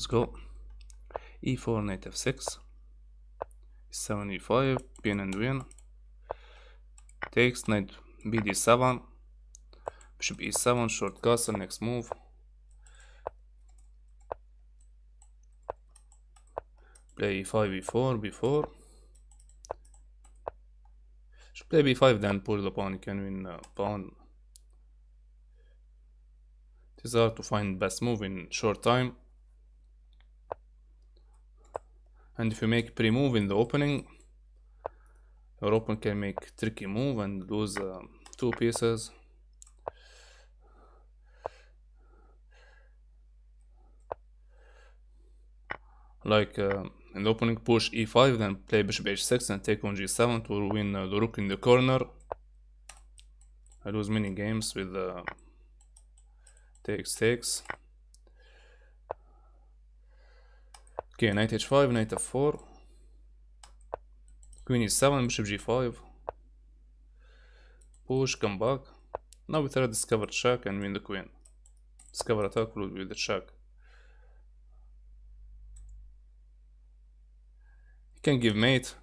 Let's go. E4 knight f6, 7 e5, pin and win. Takes knight bd7, bishop e7, short castle, next move. Play e5, e4, b4. Should play b5 then pull the pawn, you can win pawn. It is hard to find best move in short time. And if you make pre-move in the opening, your opponent can make tricky move and lose 2 pieces. Like in the opening, push e5, then play bishop h6 and take on g7 to win the rook in the corner. I lose many games with takes. Okay, knight h5, knight f4, queen e7, bishop g5, push, come back. Now we try to discover check and win the queen. Discover attack will be the check. He can give mate.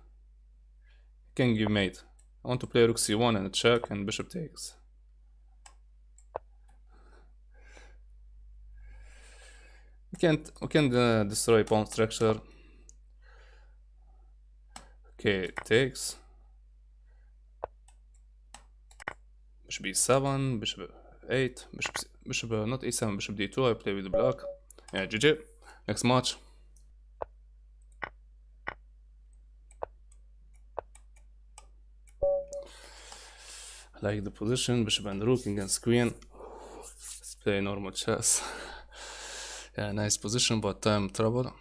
I want to play rook c1 and a check and bishop takes. We can destroy pawn structure. Okay, takes. Bishop e7, bishop 8, bishop not e7, bishop d2. I play with the black. Yeah, GG. Next match. I like the position, bishop and rook against queen. Let's play normal chess. Yeah, nice position, but time trouble.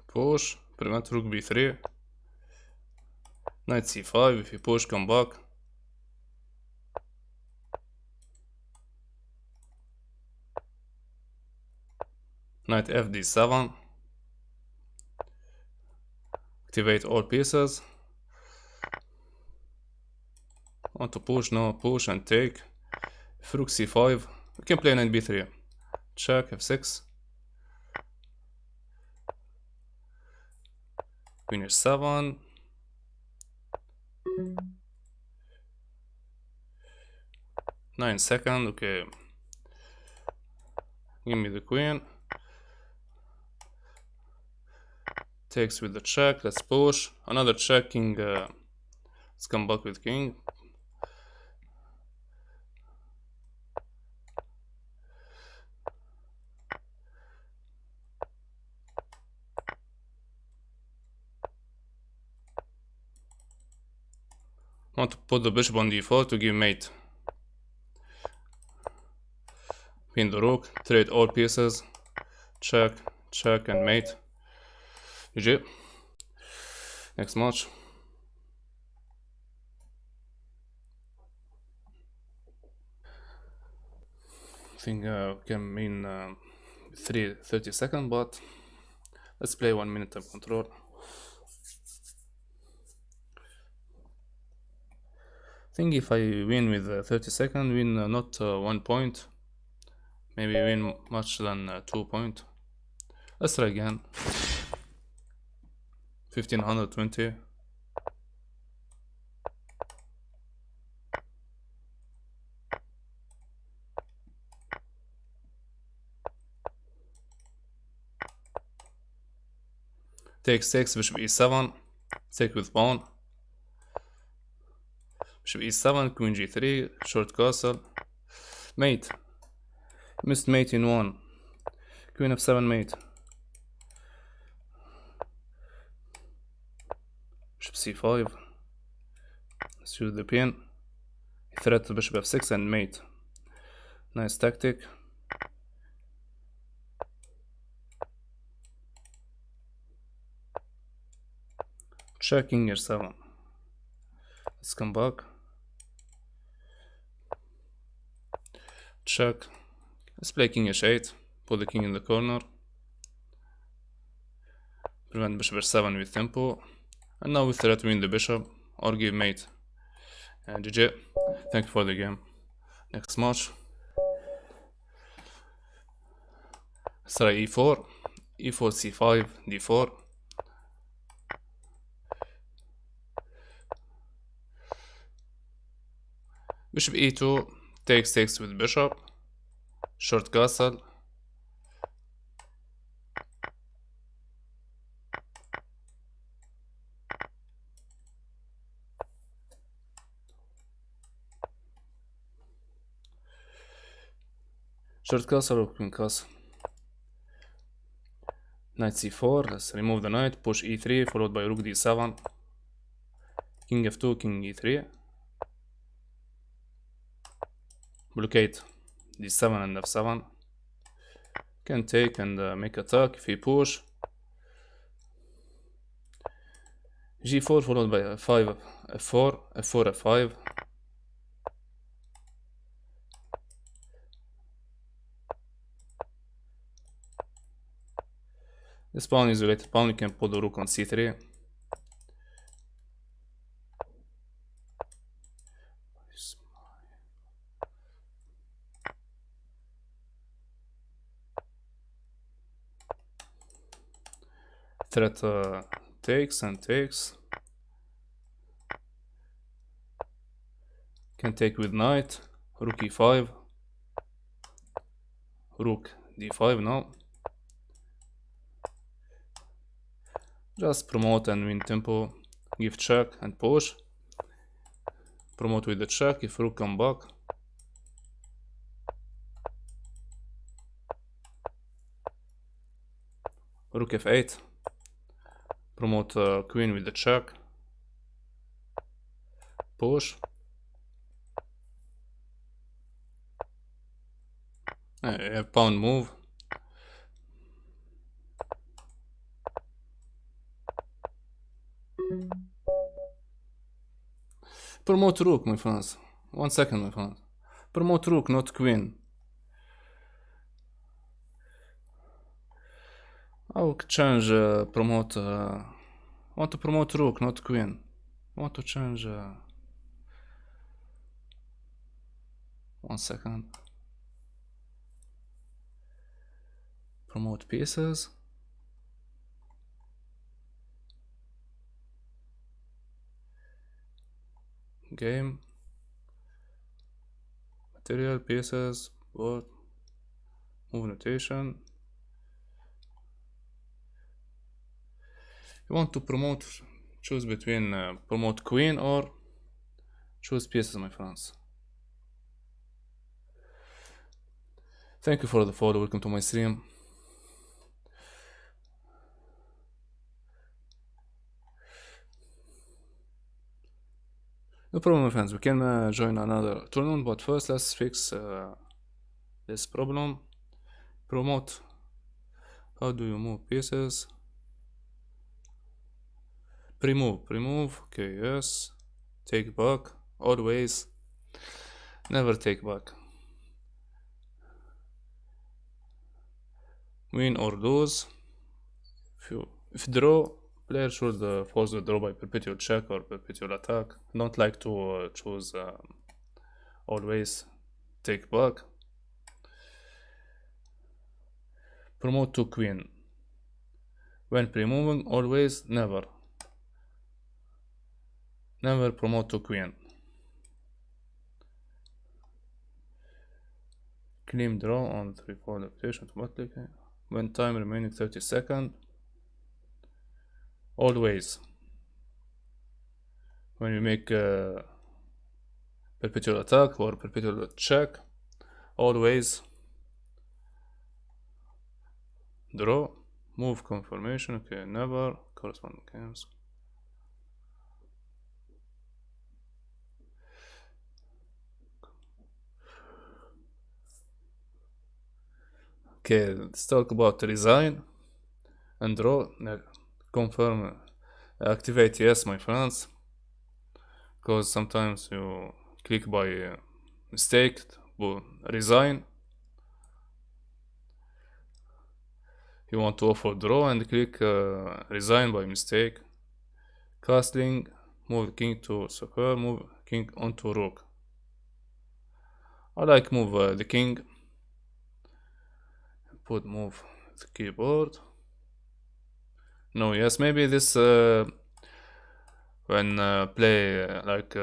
Push, prevent rook b3. Knight c5, if you push, come back. Knight fd7. Activate all pieces. Want to push, no, push and take. If rook c5, we can play knight b3. Check, f6. Queen h7. Nine second, okay. Give me the queen. Takes with the check, let's push. Another check, king. Let's come back with king. Want to put the bishop on d4 to give mate. Pin the rook, trade all pieces. Check, check and mate. GG. Next match. I think we can win 30 seconds, but let's play 1 minute of control. I think if I win with 30 seconds, win not 1 point, maybe win much than 2 points. Let's try again. 1520. Take 6, bishop e7, take with pawn. bishop e7, queen g3, short castle, mate. Missed mate in 1. Queen f7 mate. Bishop c5. Let's use the pin. He threat to bishop f6 and mate. Nice tactic. Check king h7. Let's come back. Check. Let's play king h8. Put the king in the corner. Prevent bishop h7 with tempo. And now we threat win the bishop or give mate. And GG. Thank you for the game. Next match. Let's try e4. e4, c5, d4. Bishop e2 takes with bishop. Short castle. Short castle or queen castle. Knight c4. Let's remove the knight. Push e3 followed by rook d7. King f2, king e3. Blockade d7 and f7. Can take and make attack if he push. g4 followed by f5, f4, f4, f5. This pawn is isolated pawn, you can put the rook on c3. Threat takes and takes. Can take with knight. Rook e5. Rook d5 now. Just promote and win tempo. Give check and push. Promote with the check if rook come back. Rook f8. Promote queen with the check. Push. Pawn move. Promote rook, my friends. 1 second, my friends. Promote rook, not queen. I'll change promote. Want to promote rook, not queen. Want to change. 1 second. Promote pieces. Game. Material pieces. Board. Move notation. You want to promote, choose between promote queen or choose pieces, my friends. Thank you for the follow, welcome to my stream. No problem, my friends, we can join another tournament, but first let's fix this problem. Promote. How do you move pieces? Pre-move, okay, yes. Take back, always. Never take back. Win or lose. If draw, player should force the draw by perpetual check or perpetual attack. Don't like to choose always take back. Promote to queen. When pre-moving, always never promote to queen. Claim draw on 3-4 adaptation automatically. When time remaining 30 seconds. Always. When you make perpetual attack or perpetual check. Always draw, move confirmation, okay, never, corresponding games. Okay, let's talk about resign and draw. Confirm, activate yes, my friends, because sometimes you click by mistake to resign. You want to offer draw and click resign by mistake. Castling, move king to square, move king onto rook. I like move the king. Put move the keyboard. No, yes, maybe this when play like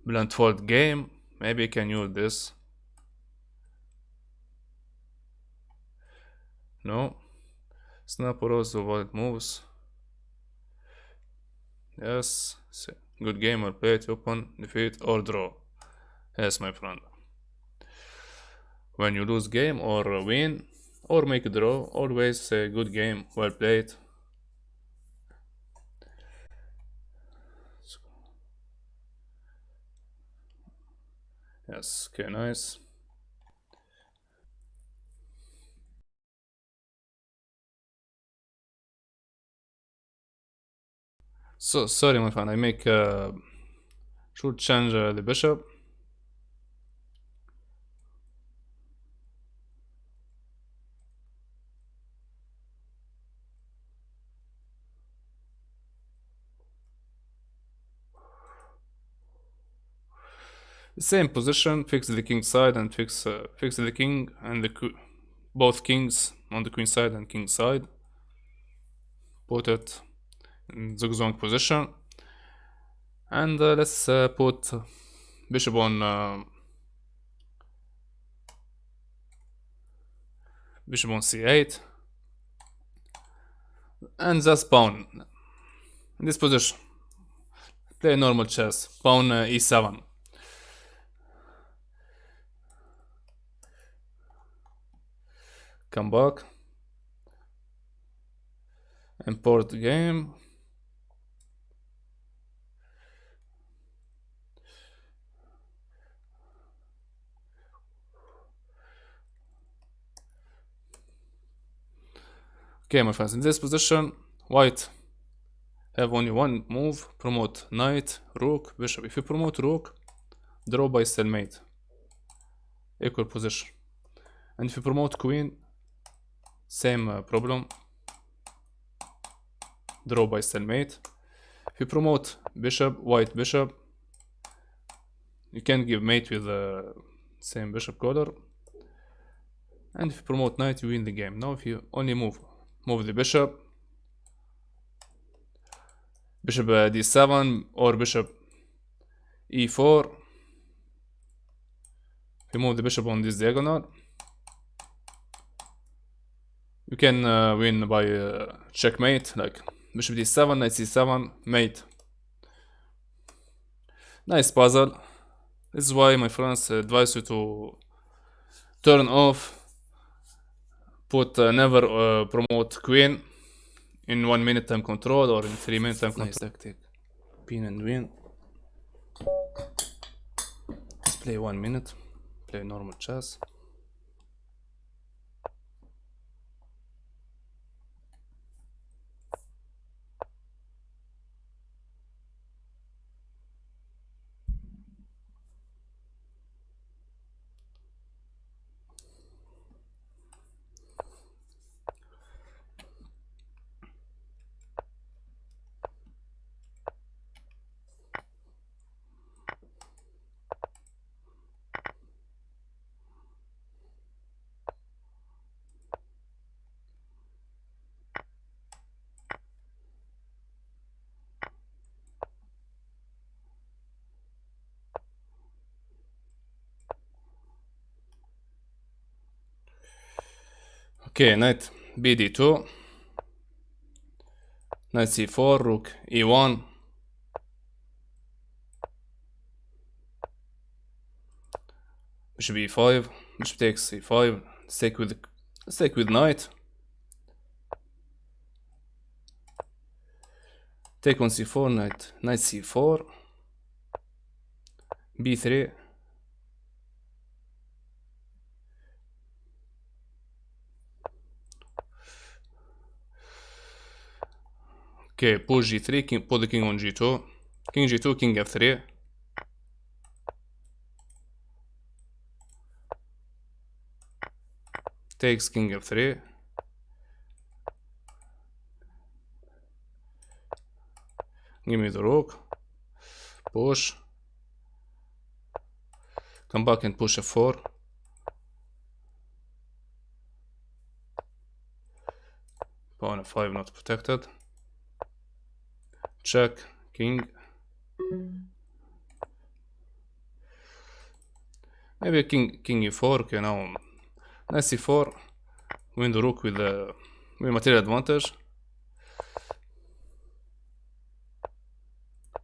blindfold game, maybe you can use this. No, snap also while it moves. Yes, good game or play it, open, defeat or draw. Yes, my friend. When you lose game or win or make a draw, always say good game, well played. Yes, okay, nice. So sorry, my friend, I make should change the bishop. Same position, fix the king side and fix the king and both kings on the queen side and king side. Put it in zigzag position, and let's put bishop on c8, and that's pawn in this position. Play normal chess. Pawn e7. Come back. Import game. Okay, my friends, in this position, white have only one move, promote knight, rook, bishop. If you promote rook, draw by stalemate, equal position. And if you promote queen, same problem, draw by stalemate. If you promote bishop, white bishop, you can give mate with the same bishop color. And if you promote knight, you win the game. Now if you only move the bishop d7 or bishop e4, if you move the bishop on this diagonal, you can win by checkmate, like bishop d7, knight c7, mate. Nice puzzle. This is why my friends advise you to turn off, put never promote queen in 1 minute time control or in 3 minute time control. Nice tactic. Pin and win. Let's play 1 minute. Play normal chess. Okay, knight bd2, knight c4, rook e1, bishop e5, bishop takes c5, let's take with knight. Take on c4, knight c4, b3, okay, push g3, put the king on g2, king g2, king f3, takes king f3, give me the rook, push, come back and push f4, pawn f5 not protected, check, king, maybe king e4, okay, now knight c4, win the rook with material advantage,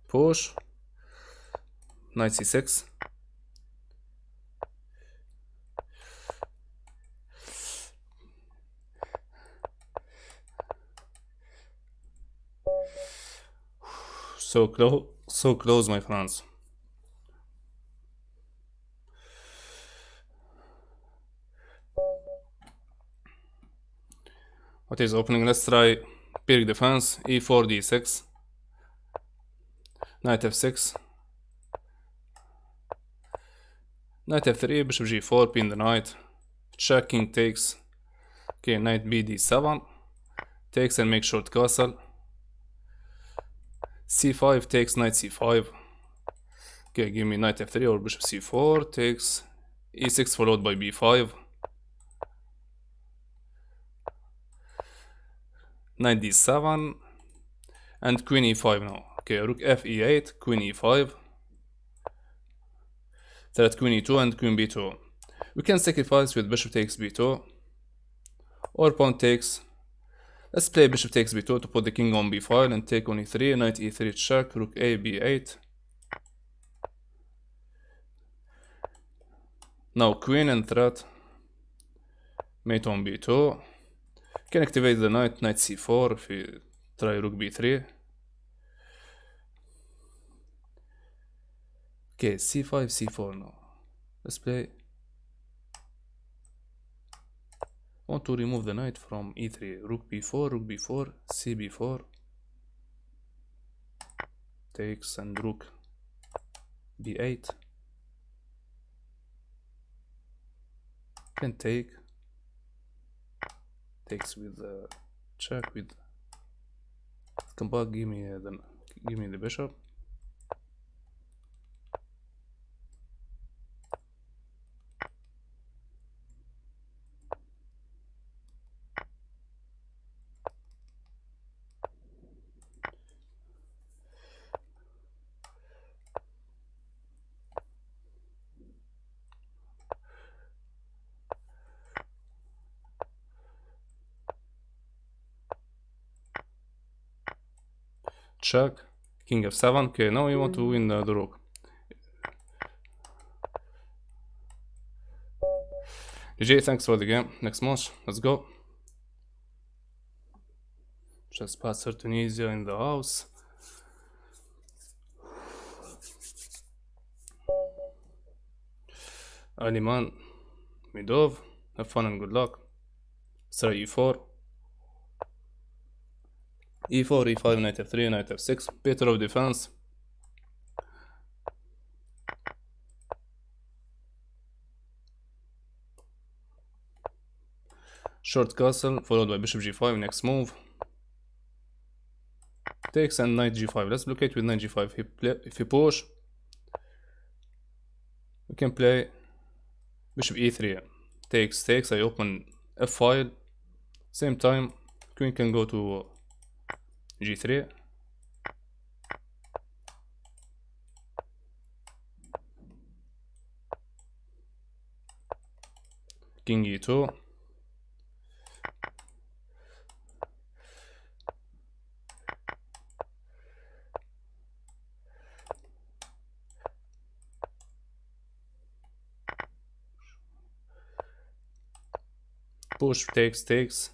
push, knight c6, so close, my friends. What is opening? Let's try Pyrrhic defense, e4, d6, knight f6, knight f3, bishop g4, pin the knight, check, king takes, okay, knight b d7, takes and make short castle, c5 takes, knight c5, okay, give me knight f3 or bishop c4, takes, e6 followed by b5, knight d7, and queen e5 now, okay, rook f e8, queen e5, threat queen e2 and queen b2. We can sacrifice with bishop takes b2 or pawn takes. Let's play bishop takes b2 to put the king on b5 and take on e3, knight e3 check, rook a b8. Now queen and threat, mate on b2. Can activate the knight c4 if we try rook b3. Okay, c5, c4 now. Let's play. I want to remove the knight from e3. Rook b4, c b4. Takes and rook b8. Can take. Takes with check with. Come back. Give me the bishop. Check, king f7. Okay, now we want to win the rook. GG, thanks for the game. Next match, let's go. ChessPatzerTunisia in the house. Aliman, Midov. Have fun and good luck. Start e4. e4, e5, knight f3, knight f6. Better of defense. Short castle followed by bishop g5. Next move. Takes and knight g5. Let's blockade with knight g5. If he push, we can play bishop e3. Takes. I open f file. Same time, queen can go to g3. King e2. push, takes,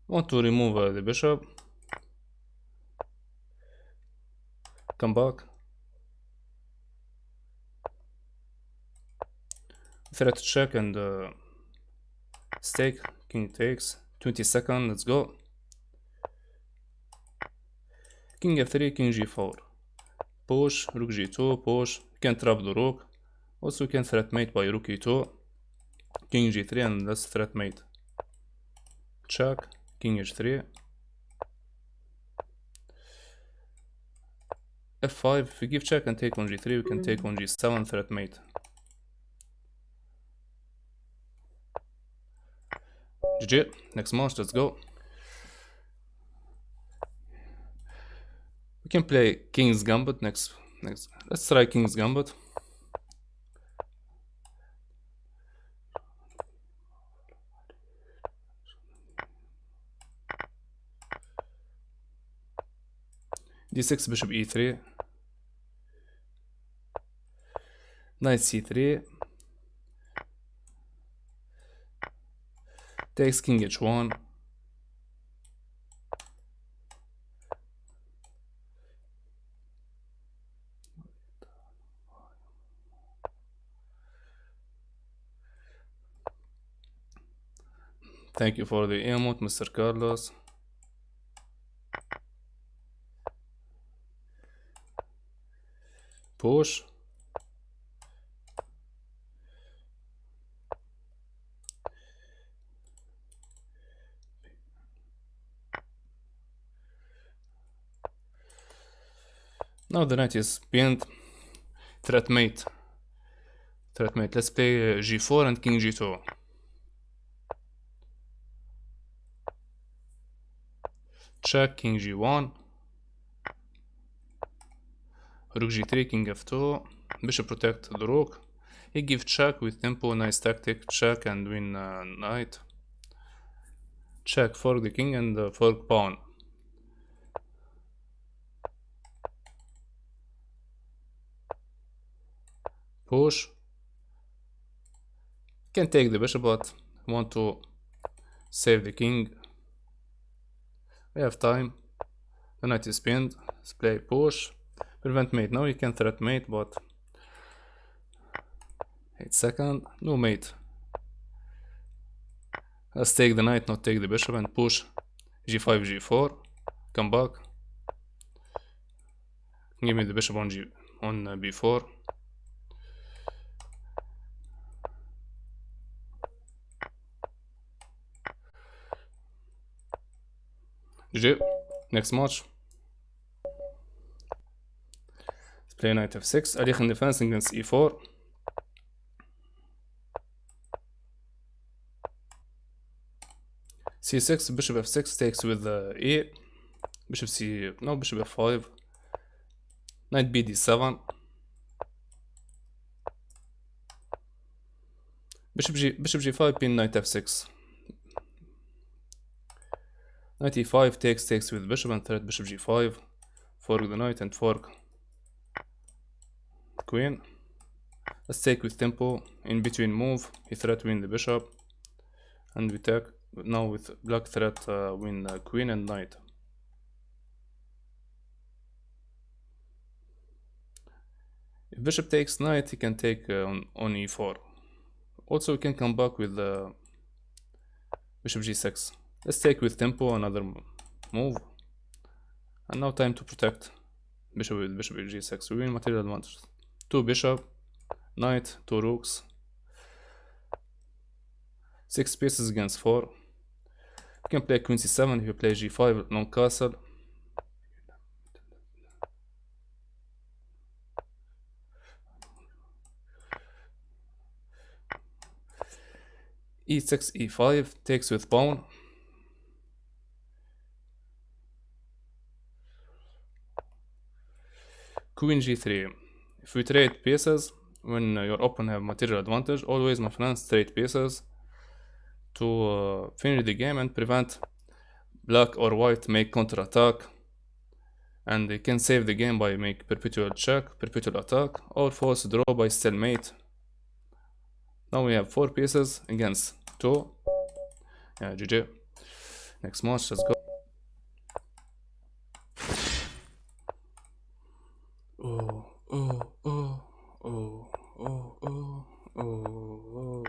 want to remove the bishop, come back, threat check and stake, king takes, 20 seconds, let's go. King f3, king g4, push, rook g2, push, can trap the rook, also can threat mate by rook e2, king g3 and let's threat mate, check, king h3, f5, if we give check and take on g3, we can take on g7, threat mate. GG, next match, let's go. We can play King's Gambit next. Let's try King's Gambit. d6, bishop e3, knight c3, takes king h1, thank you for the emote, Mr. Carlos. Push, now the knight is pinned, threat mate, let's play g4 and king g2, check, king g1, rook g3, king f2, bishop protect the rook, he gives check with tempo, nice tactic, check and win knight, check, fork the king and fork pawn, push, can take the bishop but want to save the king, we have time, the knight is pinned, let's play push, prevent mate, now you can threat mate but 8 seconds, no mate, let's take the knight, not take the bishop and push g5, g4, come back, give me the bishop on b4, GG, next match. Let's play knight f6, Ali in defense against e4. c6, bishop f6 takes with e, bishop f5, knight bd7, bishop g5, pin knight f6, knight e5 takes with bishop and threat bishop g5, fork the knight and fork queen. Let's take with tempo, in between move, he threat win the bishop, and we take now with black threat win queen and knight. If bishop takes knight, he can take on e4. Also, we can come back with bishop g6. Let's take with tempo, another move. And now time to protect bishop with bishop g6. We win material advantage. 2 bishop, knight, 2 rooks. 6 pieces against 4. You can play queen c7 if you play g5, long castle. e6, e5 takes with pawn. Queen g3. If we trade pieces, when your opponent have material advantage, always, my friends, trade pieces to finish the game and prevent black or white make counter-attack, and they can save the game by make perpetual check, perpetual attack, or force draw by stalemate. Now we have 4 pieces against 2. Yeah, GG. Next match, let's go. Oh, oh, oh, oh, oh, oh, oh, oh.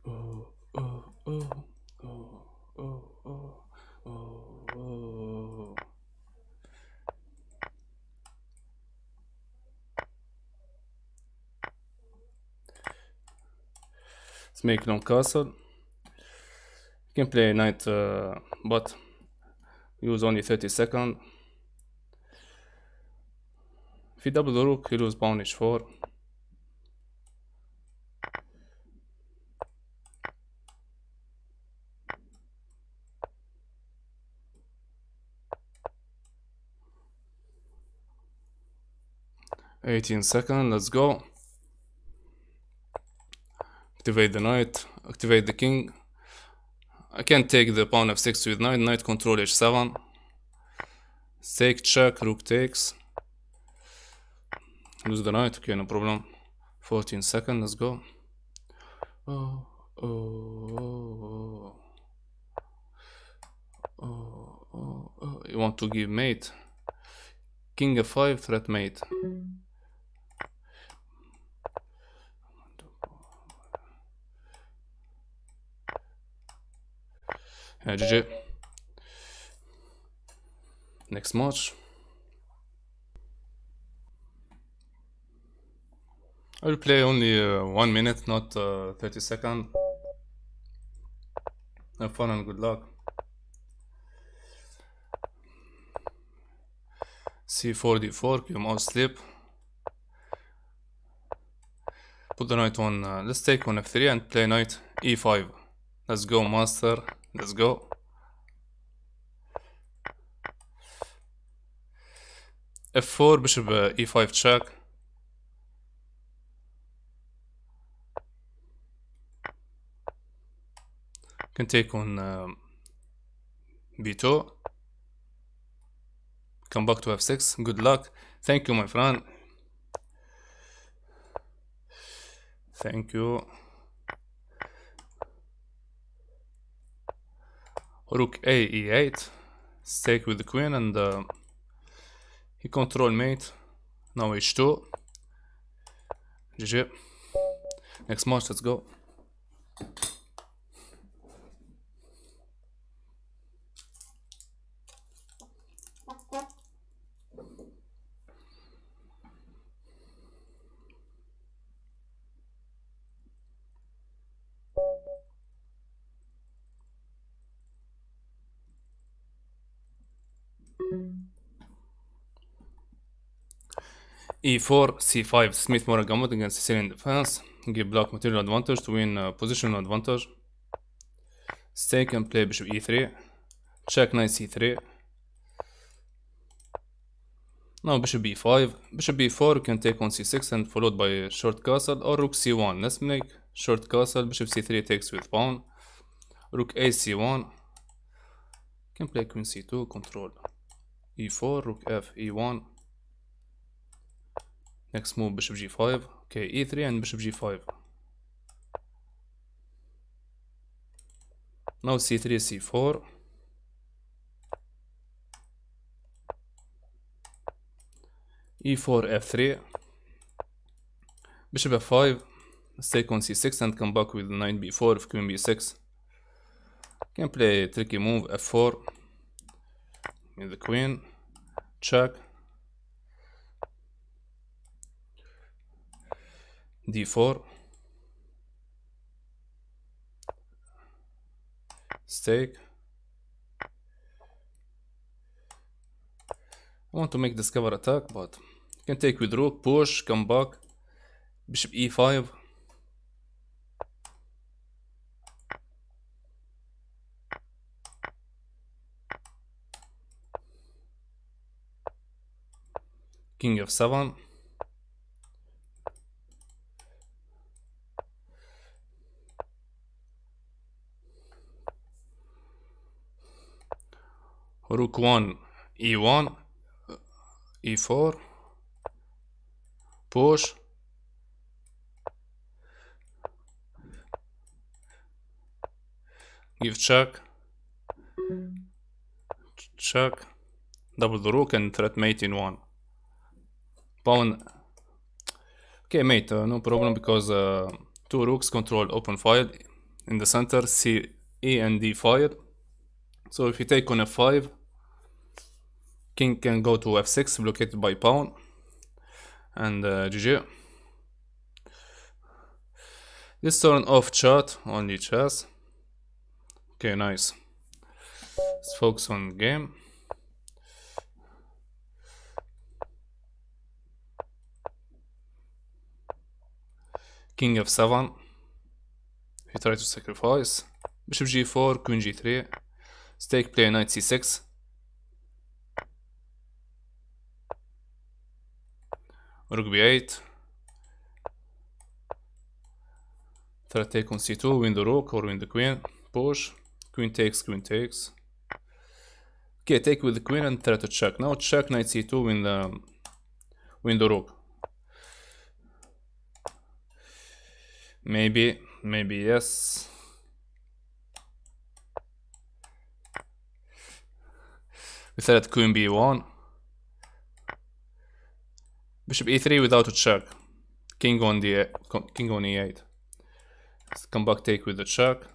Oh, oh, oh, oh, oh, oh, oh, oh. Let's make long castle. You can play knight, but use only 30 seconds. If you double the rook, you lose pawn h4. $18, let's go. Activate the knight, activate the king. I can take the pawn f6 with knight, knight control h7. Take check, rook takes. Lose the knight, okay, no problem. 14 seconds, let's go. Oh, oh, oh, oh, oh, oh. You want to give mate. King f5, threat mate. Yeah, GG. Next match. I will play only 1 minute, not 30 seconds. Have fun and good luck. c4, d4, give mouse sleep. Put the knight on, let's take on f3 and play knight e5. Let's go, master, let's go. f4, bishop e5 check. Can take on b2. Come back to f6. Good luck. Thank you, my friend. Thank you. Rook a e8. Stake with the queen, and he control mate. Now h2. GG. Next match, let's go. e4, c5, Smith-Morgan gambit against Sicilian defense. Give black material advantage to win positional advantage. Stake and play bishop e3. Check knight c3. Now bishop b5. Bishop b4 can take on c6 and followed by short castle, or rook c1. Let's make short castle. Bishop c3 takes with pawn. Rook a c1. Can play queen c2, control. e4, rook f, e1. Next move, bishop g5. Okay, e3 and bishop g5. Now c3, c4. e4, f3. Bishop f5. Let's take on c6 and come back with knight b4 if queen b6. Can play a tricky move, f4. With the queen. Check. d4. Stake. I want to make this cover attack, but you can take with rook, push, come back. Bishop e5. King f7. Rook 1 e1 e4 push. Give check, check, double the rook and threat mate in 1. Pawn. Okay, mate, no problem, because 2 rooks control open file in the center, C, E and D file. So if you take on f5, king can go to f6, blocked by pawn, and GG. This turn off chat, only chess. Okay, nice. Let's focus on game. King f7. He tried to sacrifice. Bishop g4, queen g3. Stake play knight c6. Rook b8. Try to take on c2, win the rook or win the queen. Push. Queen takes, queen takes. Okay, take with the queen and try to check. Now check, knight c2, win the rook. Maybe yes. We threat queen b1. Bishop e3 without a check. King on e8. Let's come back, take with the check.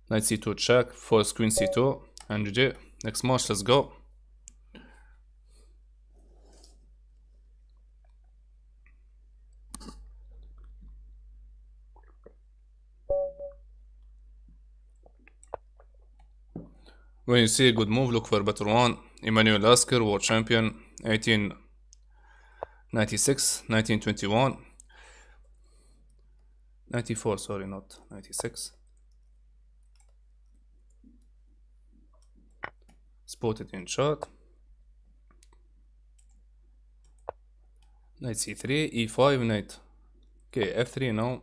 Knight c2 check, force queen c2, and GG. Next match, let's go. When you see a good move, look for a better one. Emmanuel Lasker, world champion, 1896, 1921, 94, sorry, not 96. Spotted in chat. Knight c3, e5, knight. Okay, f3 now.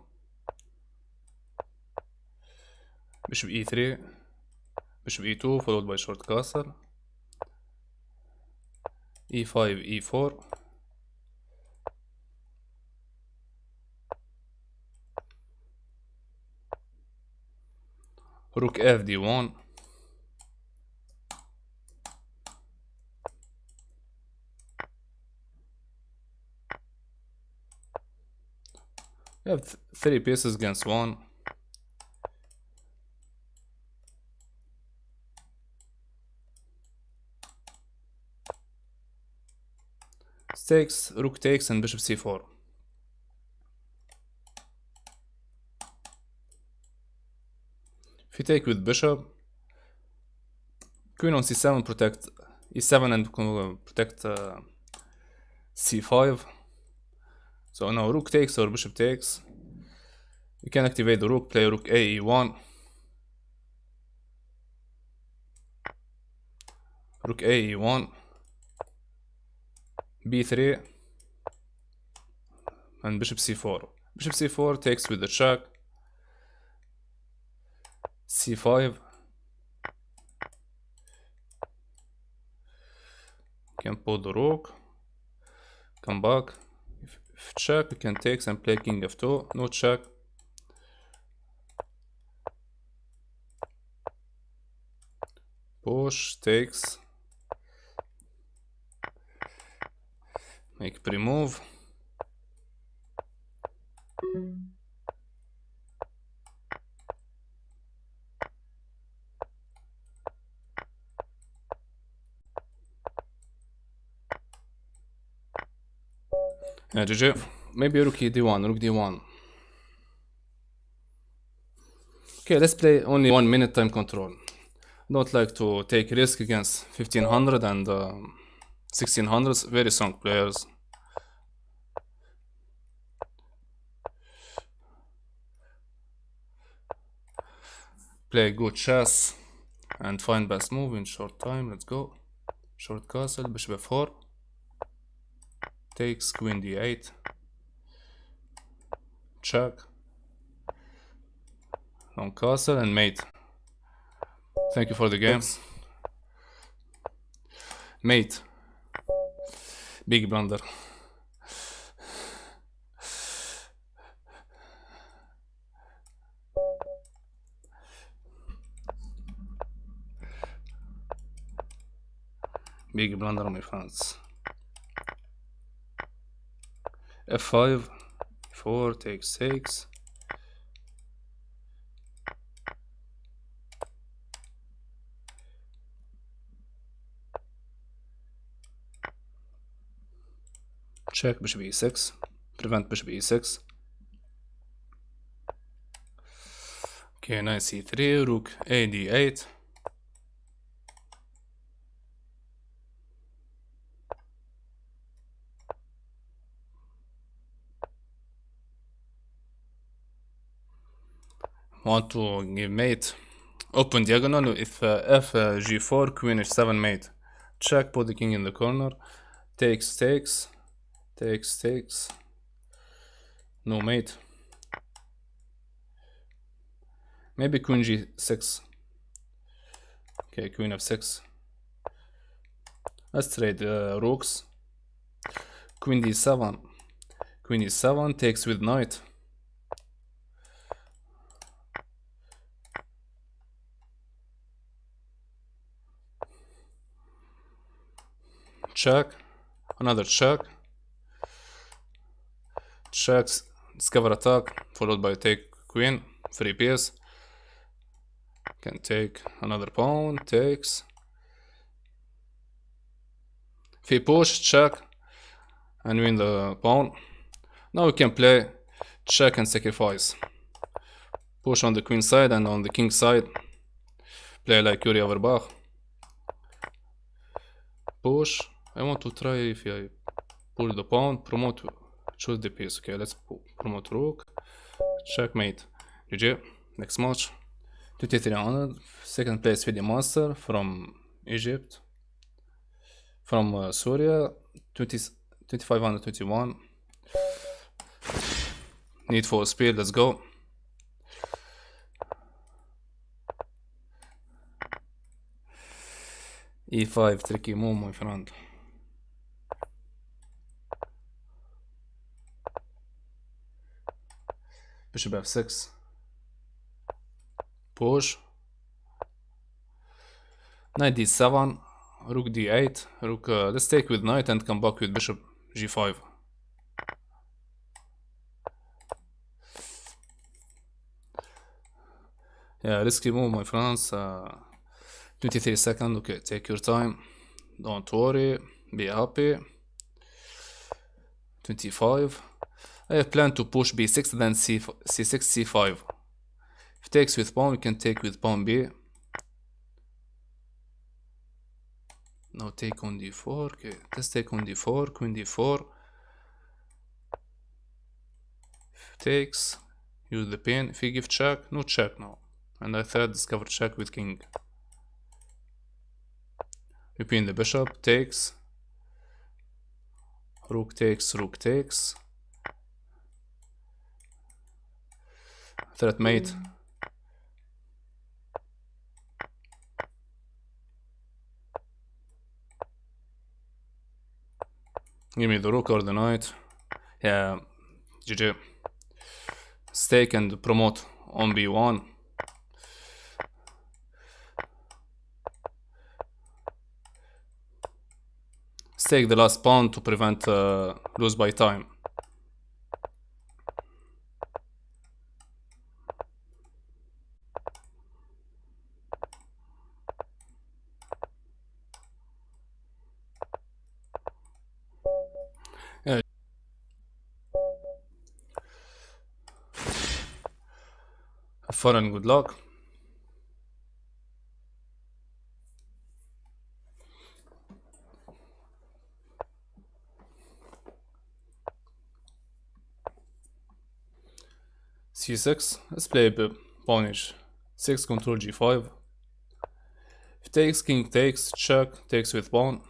Bishop e3, bishop e2, followed by short castle. e5, e4. Rook f d1. We have 3 pieces against 1. Takes, rook takes, and bishop c4. If you take with bishop, queen on c7 protect e7 and protect c5. So now rook takes or bishop takes. You can activate the rook, play rook a e1. Rook a e1. b3 and bishop c4. Bishop c4 takes with the check. c5. Can pull the rook. Come back. If check, you can take and play king f2. No check. Push, takes. Make pre-move. Yeah, GG. Maybe rook d1, rook d1. Okay, let's play only 1 minute time control. Don't like to take risk against 1500 and 1600s, very strong players. Play good chess and find best move in short time. Let's go. Short castle, bishop f4. takes queen d8, check, on castle and mate. Thank you for the game. Mate. Big blunder. Big blunder, my friends. f5, 4 takes 6. Check bishop e6, prevent bishop e6. Okay, knight c3, rook a d8. Want to give mate open diagonal if f g4, queen h7 mate. Check, put the king in the corner. Takes, takes, takes, takes. No mate. Maybe queen g6. Okay, queen f6. Let's trade rooks. Queen d7. Queen e7 takes with knight. Check. Another check. Checks. Discover attack. Followed by take queen. Free piece. Can take another pawn. Takes. If he push, check. And win the pawn. Now we can play check and sacrifice. Push on the queen side and on the king side. Play like Yuri Averbach. Push. I want to try if I pull the pawn, promote, choose the piece. Okay, let's promote rook. Checkmate. GG. Next match. 2300. Second place video master from Egypt. From Syria. 2521. Need for speed. Let's go. E5, tricky move, my friend. Bishop f6. Push. Knight d7. Rook d8. Rook. Let's take with knight and come back with bishop g5. Yeah, risky move, my friends. 23 seconds. Okay, take your time. Don't worry. Be happy. 25. I have planned to push b6, then c6, c5. If takes with pawn, we can take with pawn b. Now take on d4. Okay, let's take on d4. Queen d4. If takes, use the pin. If you give check, no check now. And I third discover check with king. We pin the bishop. Takes. Rook takes. Rook takes. Threat mate. Give me the rook or the knight. Yeah, GG. Stake and promote on b1. Stake the last pawn to prevent lose by time. Yeah. Have fun and good luck. c6. Let's play pawn h6, control g5. If takes, king takes, check, takes with pawn.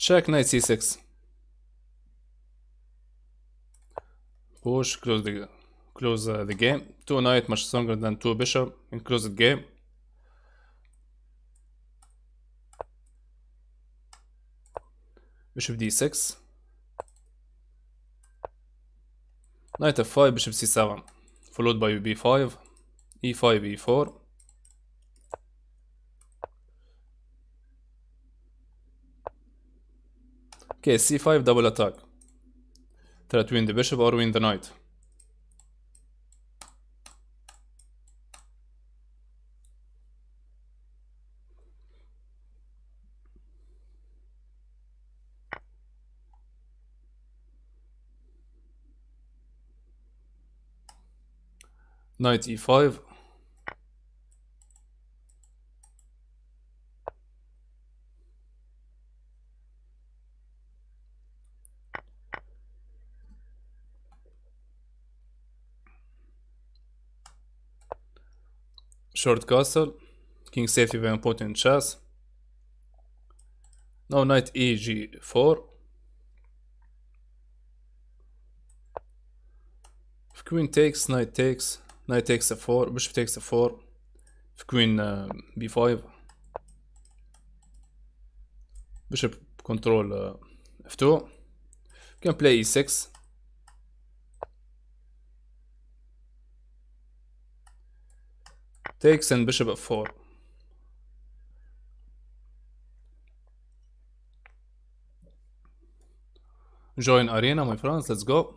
Check, knight c6. Push, close the game. 2 knight much stronger than 2 bishop in closed game. Bishop d6. Knight f5, bishop c7, followed by b5, e5, e4. Okay, c5 double attack. Try to win the bishop or win the knight. Knight e5. Short castle. King safety very important in chess. Now knight e g4. If queen takes, knight takes f4, bishop takes f4. If queen b5, bishop control f2. Can play e6. Takes and bishop f4. Join arena, my friends, let's go.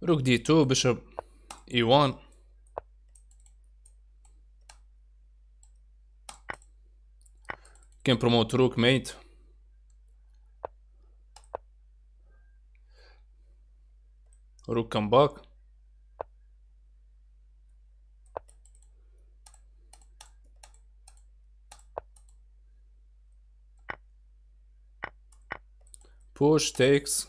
Rook d2, bishop e1. Can promote rook mate. Rook come back. Push takes.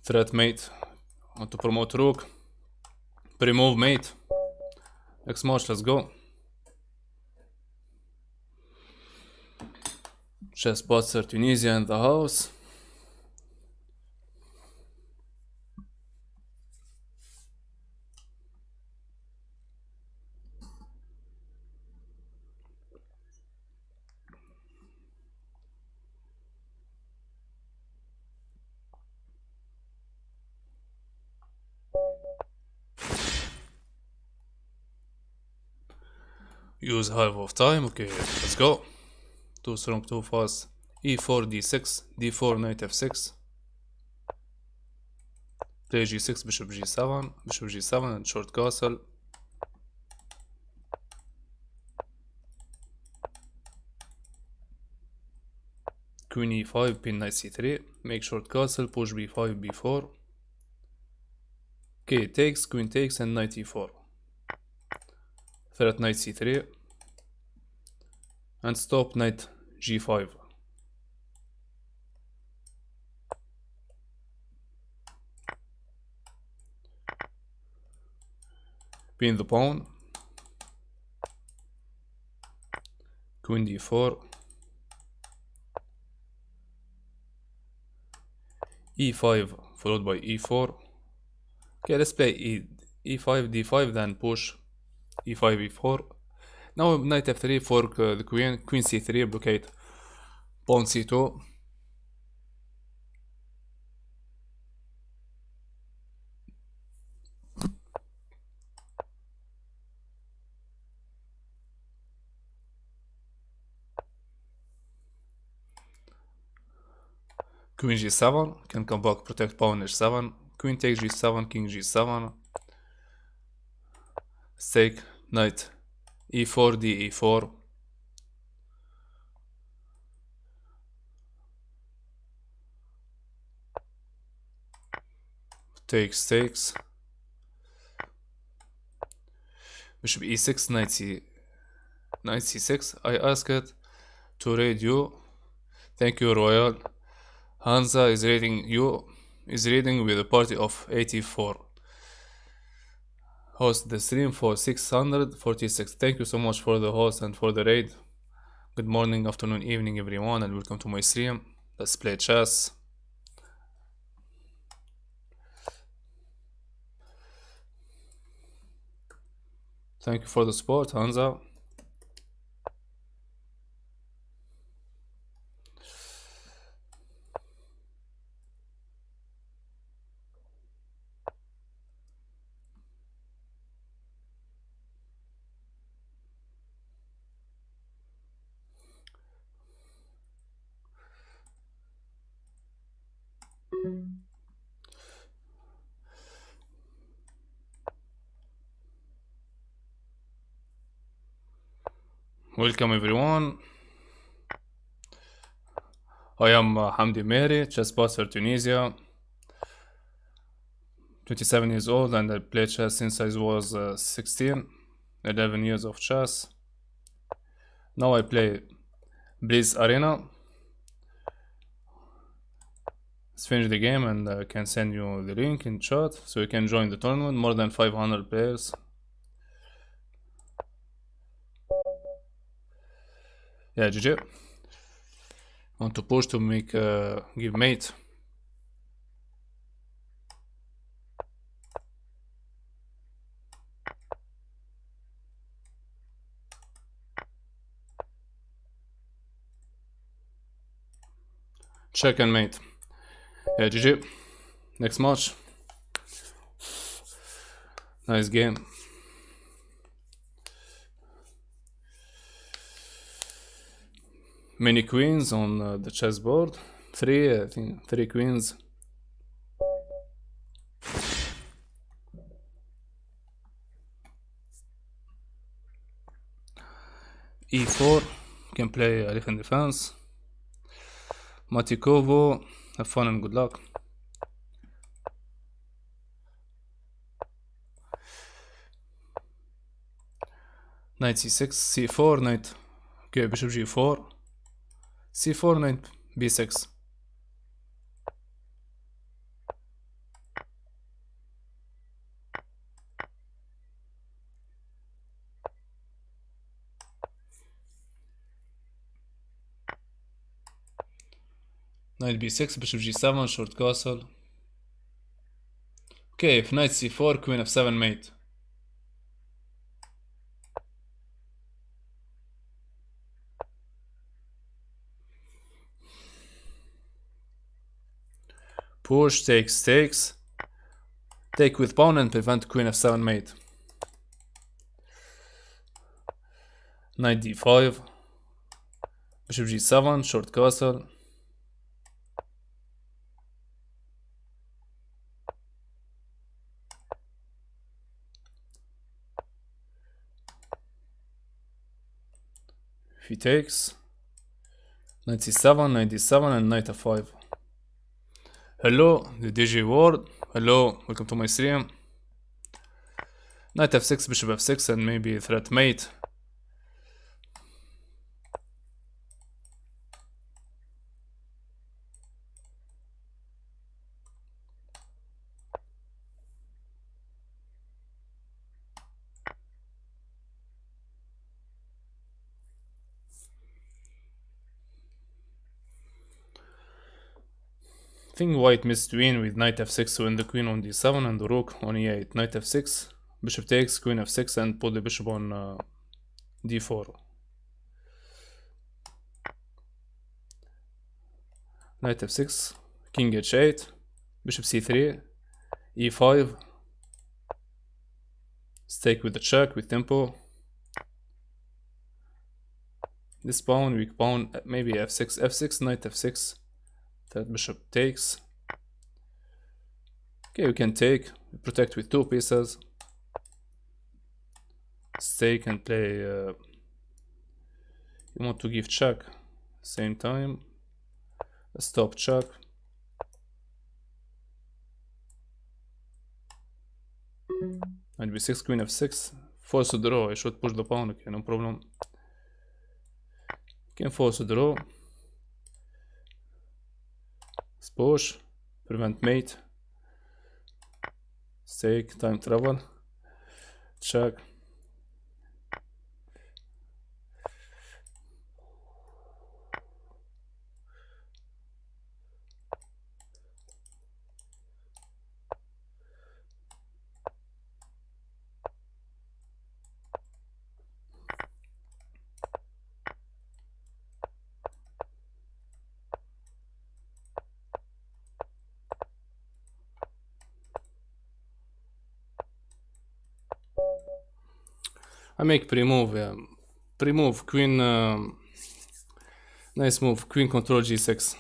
Threat mate. Want to promote rook. Pre-move mate. Next match, let's go. ChessPatzerTunisia in the house. Use half of time. Okay, let's go. Too strong, too fast. e4, d6, d4, knight f6. Play g6, bishop g7, and short castle. Queen e5, pin knight c3. Make short castle, push b5, b4. Okay, takes, queen takes, and knight e4. Threat knight c3. And stop knight g5. Pin the pawn. Queen d4. e5 followed by e4. Okay, let's play e5, d5, then push e5, e4. Now knight f3, fork the queen, queen c3, blockade pawn c2. Queen g7, can come back, protect pawn h7. Queen takes g7, king g7. Let's take knight e4 d e4, takes, bishop e6, knight c6. I asked to raid you. Thank you, Royal. Hansa is raiding you. Is raiding with a party of 84. Host the stream for 646. Thank you so much for the host and for the raid. Good morning, afternoon, evening, everyone, and welcome to my stream. Let's play chess. Thank you for the support, Hansa. Welcome everyone. I am Hamdi Mehri, ChessPatzerTunisia, 27 years old, and I play chess since I was 16, 11 years of chess. Now I play Blitz Arena. Let's finish the game and I can send you the link in chat so you can join the tournament. More than 500 players. Yeah, GG. Want to push to make give mate. Check and mate. Yeah, GG. Next match. Nice game. Many queens on the chessboard. I think 3 queens. e4. Can play elephant defense. Matikovo. Have fun and good luck. Knight c6, c4, knight. Okay, bishop g4. c4, knight b6. Knight b6, bishop g7, short castle. Okay, if knight c4, queen f7 mate. Push, takes. Take with pawn and prevent queen f7 mate. Knight d5. Bishop g7, short castle. If he takes, knight c7, knight d7, and knight f5. Hello, the DJ world. Hello, welcome to my stream. Knight f6, bishop f6, and maybe threat mate. I think white missed win with knight f6 to win the queen on d7 and the rook on e8. Knight f6, bishop takes, queen f6, and put the bishop on d4. Knight f6, king h8, bishop c3, e5. Stake with the check with tempo. This pawn, weak pawn, maybe f6, knight f6. That bishop takes. Okay, we can take, protect with 2 pieces. stake and play. You want to give check. Same time. Stop check. And b6, queen f6. Force to draw. I should push the pawn. Okay, no problem. Can force to draw. Push. Prevent mate. Stake. Time travel. Check. I make pre-move, yeah. Pre-move, queen, nice move, queen control g6.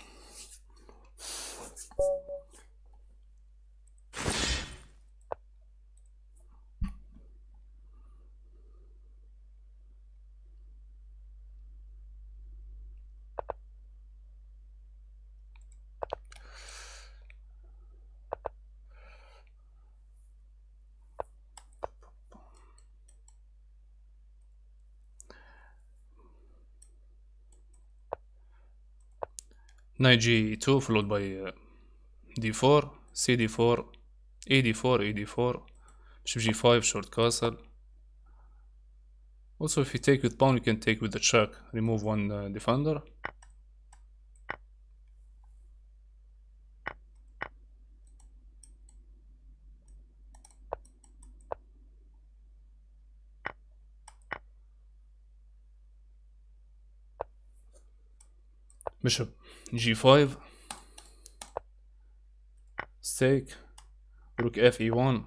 Knight g2 followed by d4, cd4, ad4, ad4, bishop g5, short castle. Also, if you take with pawn, you can take with the check, remove one defender. Bishop g5, stake, rook f e1.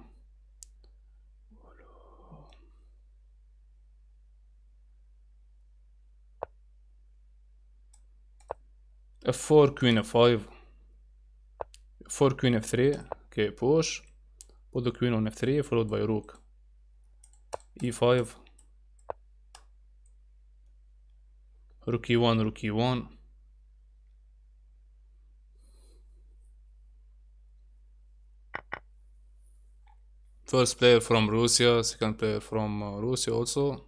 f4, queen f5, f4, queen f3, okay, push, put the queen on f3, followed by rook e5, rook e1, rook e1. First player from Russia, second player from Russia also.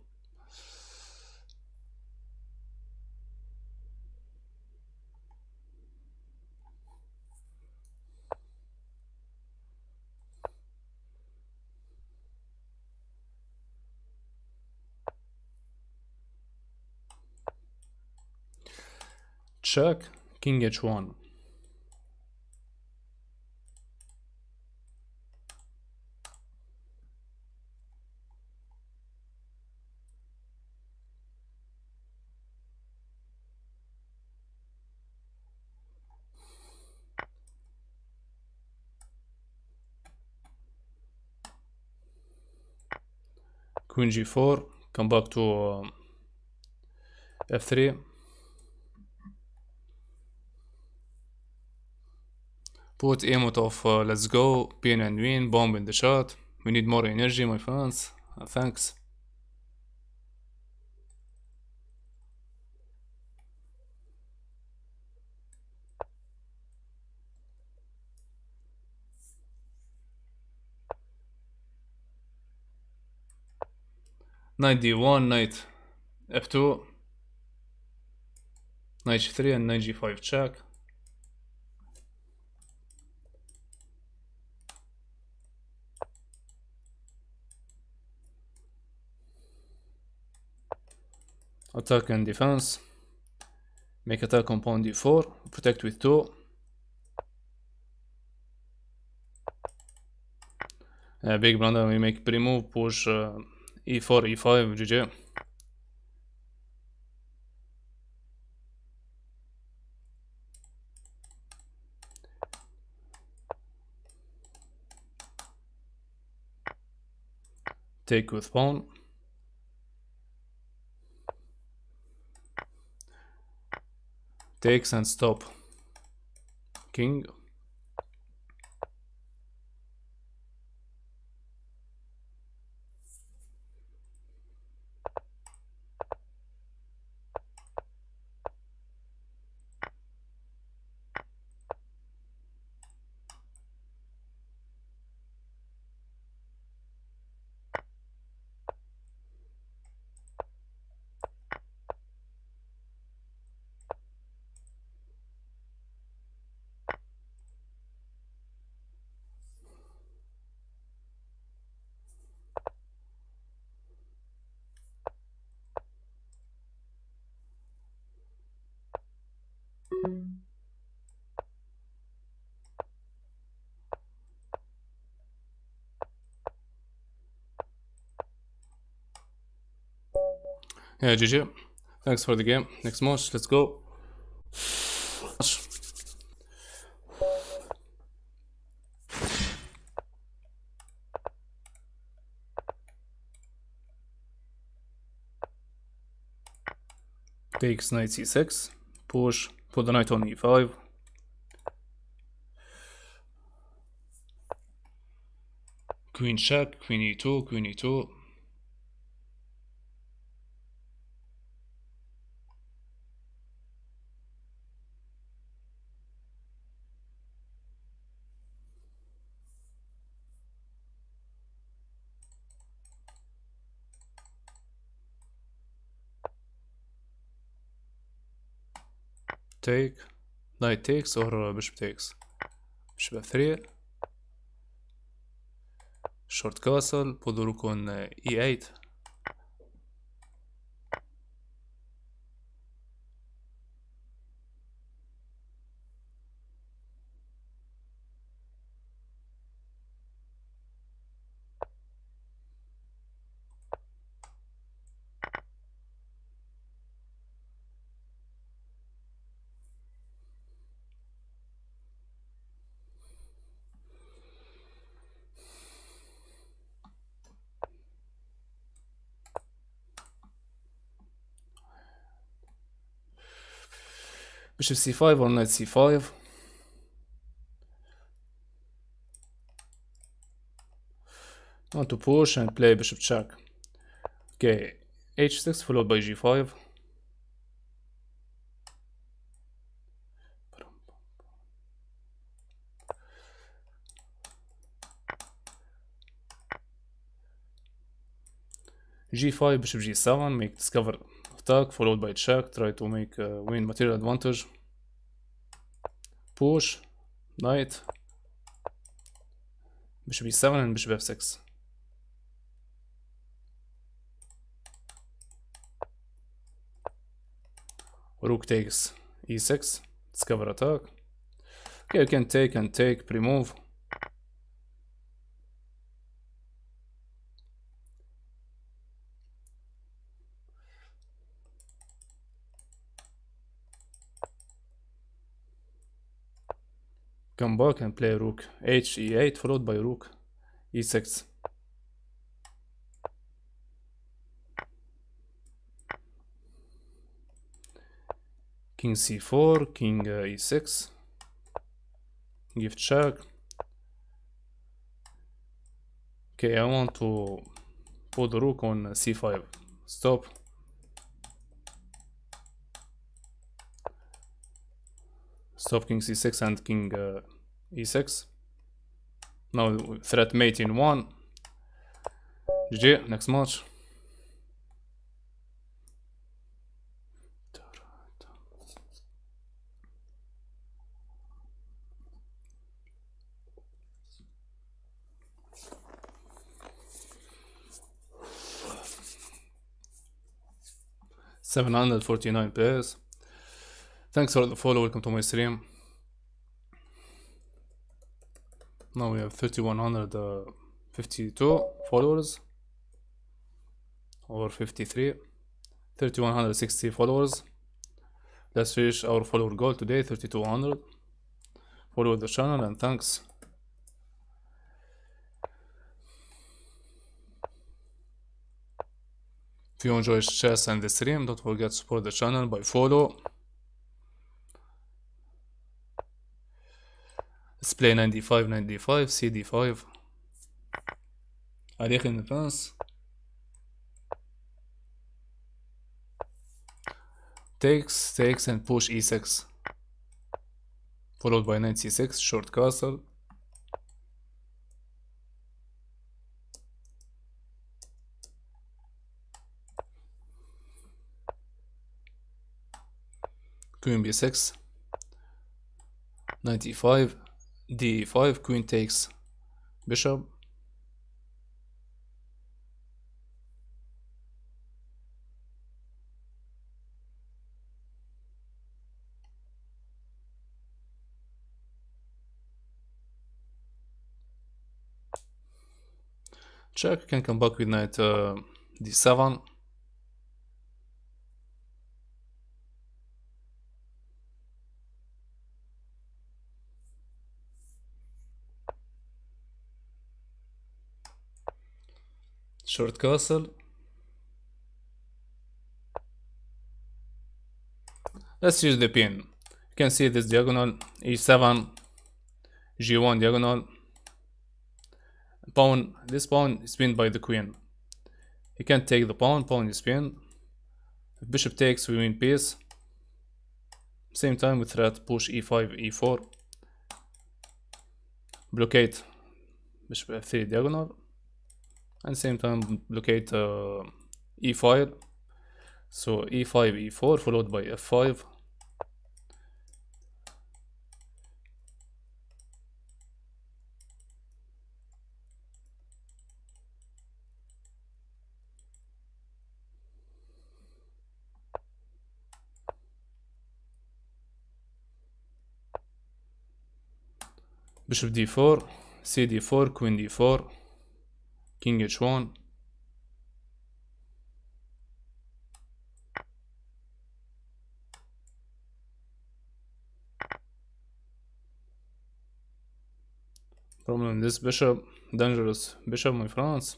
Check, king h1. Queen g4, come back to f3. Put emote of let's go, pin and win, bomb in the chat. We need more energy, my friends. Thanks. Knight d1, knight f2, knight g3 and knight g5 check. Attack and defense. Make attack on pawn d4, protect with 2. Big blunder, we make pre-move, push e4, e5, GG. Take with pawn. Takes and stop. King. Yeah, GG. Thanks for the game. Next match, let's go. Takes knight c6, push, put the knight on e5. Queen check, queen e2, queen e2. Take, knight takes or bishop takes. Bishop f3. Short castle, put the rook on e8. Bishop c5 or knight c5. I want to push and play bishop check. Okay, h6 followed by g5. g5, bishop g7, make discover attack followed by check, try to make win material advantage. Push, knight, bishop e7 and bishop f6. Rook takes e6, discover attack. Okay, you can take and take, pre-move. Come back and play rook h e8 followed by rook e6. King c4, king e6. Give check. Okay, I want to put the rook on c5. Stop. Stop king c6 and king e6. Now threat mate in 1. GG, next match. $749 players. Thanks for the follow, welcome to my stream. Now we have 3152 followers, or 53, 3160 followers. Let's reach our follower goal today, 3200. Follow the channel and thanks. If you enjoy chess and the stream, don't forget to support the channel by follow. Let's play 95, 95, cd5. عليك in advance. Takes and push e6. Followed by knight c6, short castle. Queen b6. Knight e5. d5, queen takes bishop. Check, can come back with knight d7. short castle. Let's use the pin. You can see this diagonal, e7, g1 diagonal. Pawn, this pawn is pinned by the queen. He can't take the pawn is pinned. If bishop takes, we win piece. Same time we try to push e5, e4. Blockade bishop f3 diagonal. And same time blockade e5. So e5, e4 followed by f5. Bishop d4, c d4, queen d4, king h1. Problem this bishop, dangerous bishop, my friends.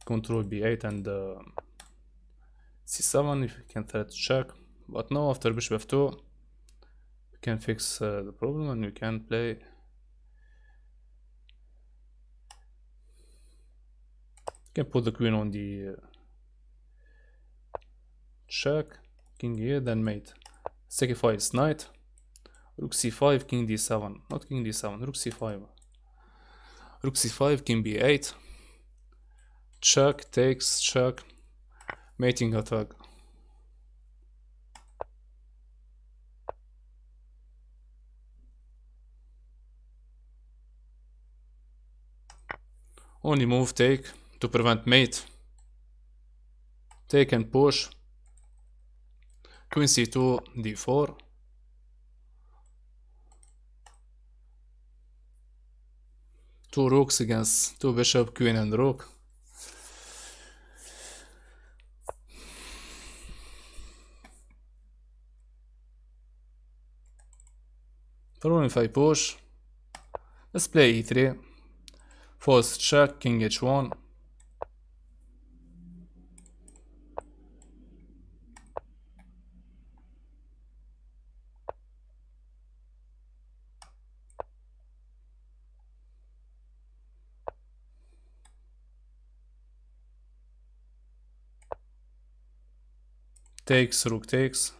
Control b8 and c7 if you can threat check. But now after bishop f2, we can fix the problem and we can play. You can put the queen on the check, king here, then mate. Sacrifice knight, rook c5, king d7, not king d7, rook c5. Rook c5, king b8, check, takes, check, mating attack. Only move take to prevent mate. Take and push. Queen c2, d4. Two rooks against two bishop, queen and rook. Problem if I push. Let's play e3. Force check, king h1. Takes, rook takes.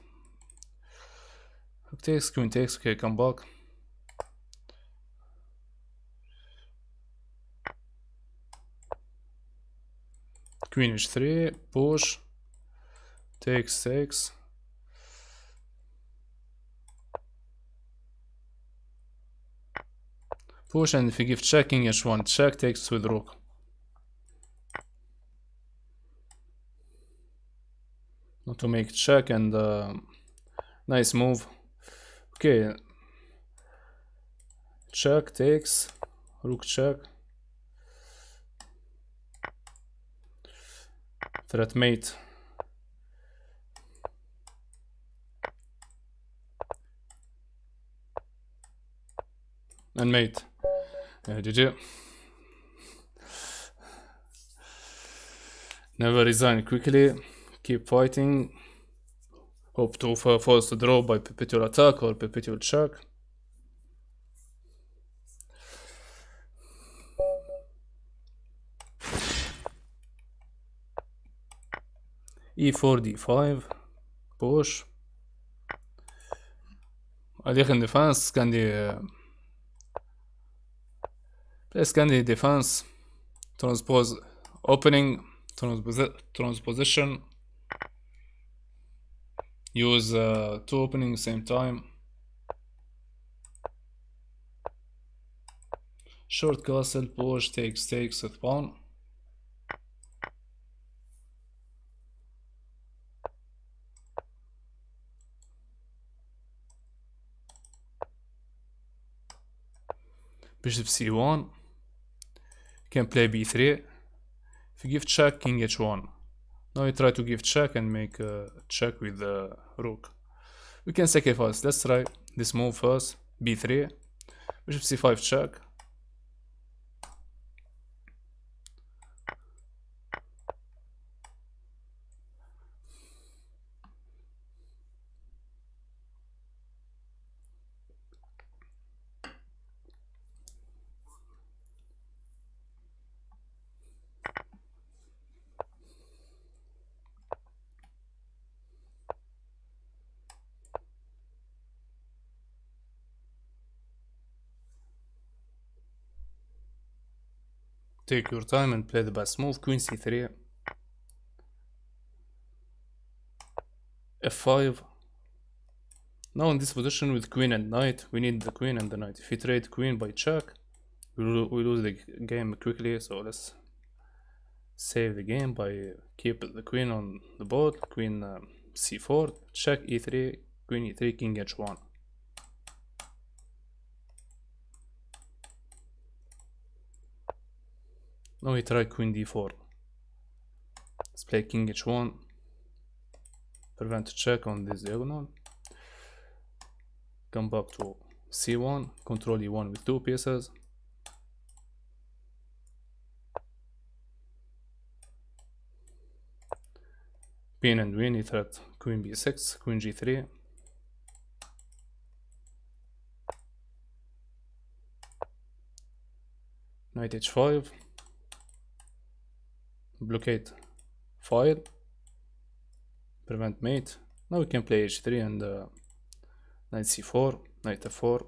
Rook takes, queen takes, okay, come back. Queen h3, push, takes, takes. Push, and if you give check, king h1, check, takes with rook. Not to make check and nice move. Okay, check, takes, rook check. Threat mate. And mate. GG. Never resign quickly. Keep fighting. Hope to force the draw by perpetual attack or perpetual check. e4, d5. Push. عليك defense كان دي place كان دي defense. Transpose opening. Transposition. Use two openings same time. Short castle, push, takes with pawn. Bishop c1. Can play b3. If you give check, king h1. Now you try to give check and make a check with the rook. We can sacrifice. Let's try this move first. b3. Bishop c5 check. Take your time and play the best move. Queen c3, f5. Now in this position with queen and knight, we need the queen and the knight. If we trade queen by check, we lose the game quickly. So let's save the game by keep the queen on the board. Queen c4, check e3, queen e3, king h1. Now we try queen d4. Let's play king h1, prevent check on this diagonal. Come back to c1, control e1 with 2 pieces. Pin and win, he threat queen b6, queen g3. Knight h5. Blockade file. Prevent mate. Now we can play h3 and knight c4, knight f4.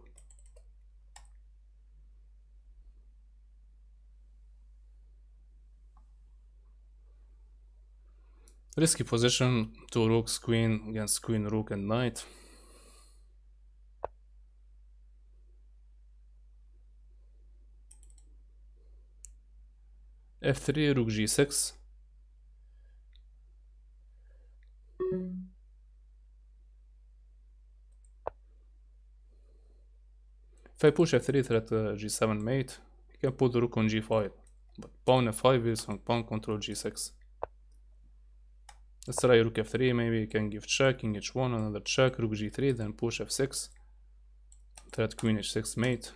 Risky position, 2 rooks, queen against queen, rook and knight. f3, rook g6. If I push f3 threat g7 mate, you can put the rook on g5, but pawn f5 is on pawn control g6. Let's try rook f3, maybe you can give check, king h1, another check, rook g3, then push f6, threat queen h6 mate.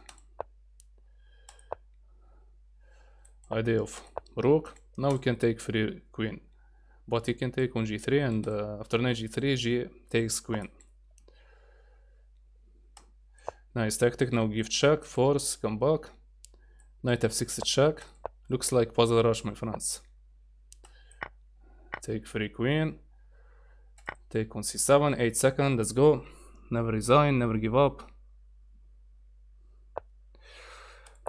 Idea of rook. Now we can take free queen, but he can take on g3, and after knight g3, g takes queen. Nice tactic. Now give check, force, come back, knight f6 check. Looks like puzzle rush, my friends. Take free queen, take on c7, 8 seconds, let's go. Never resign, never give up.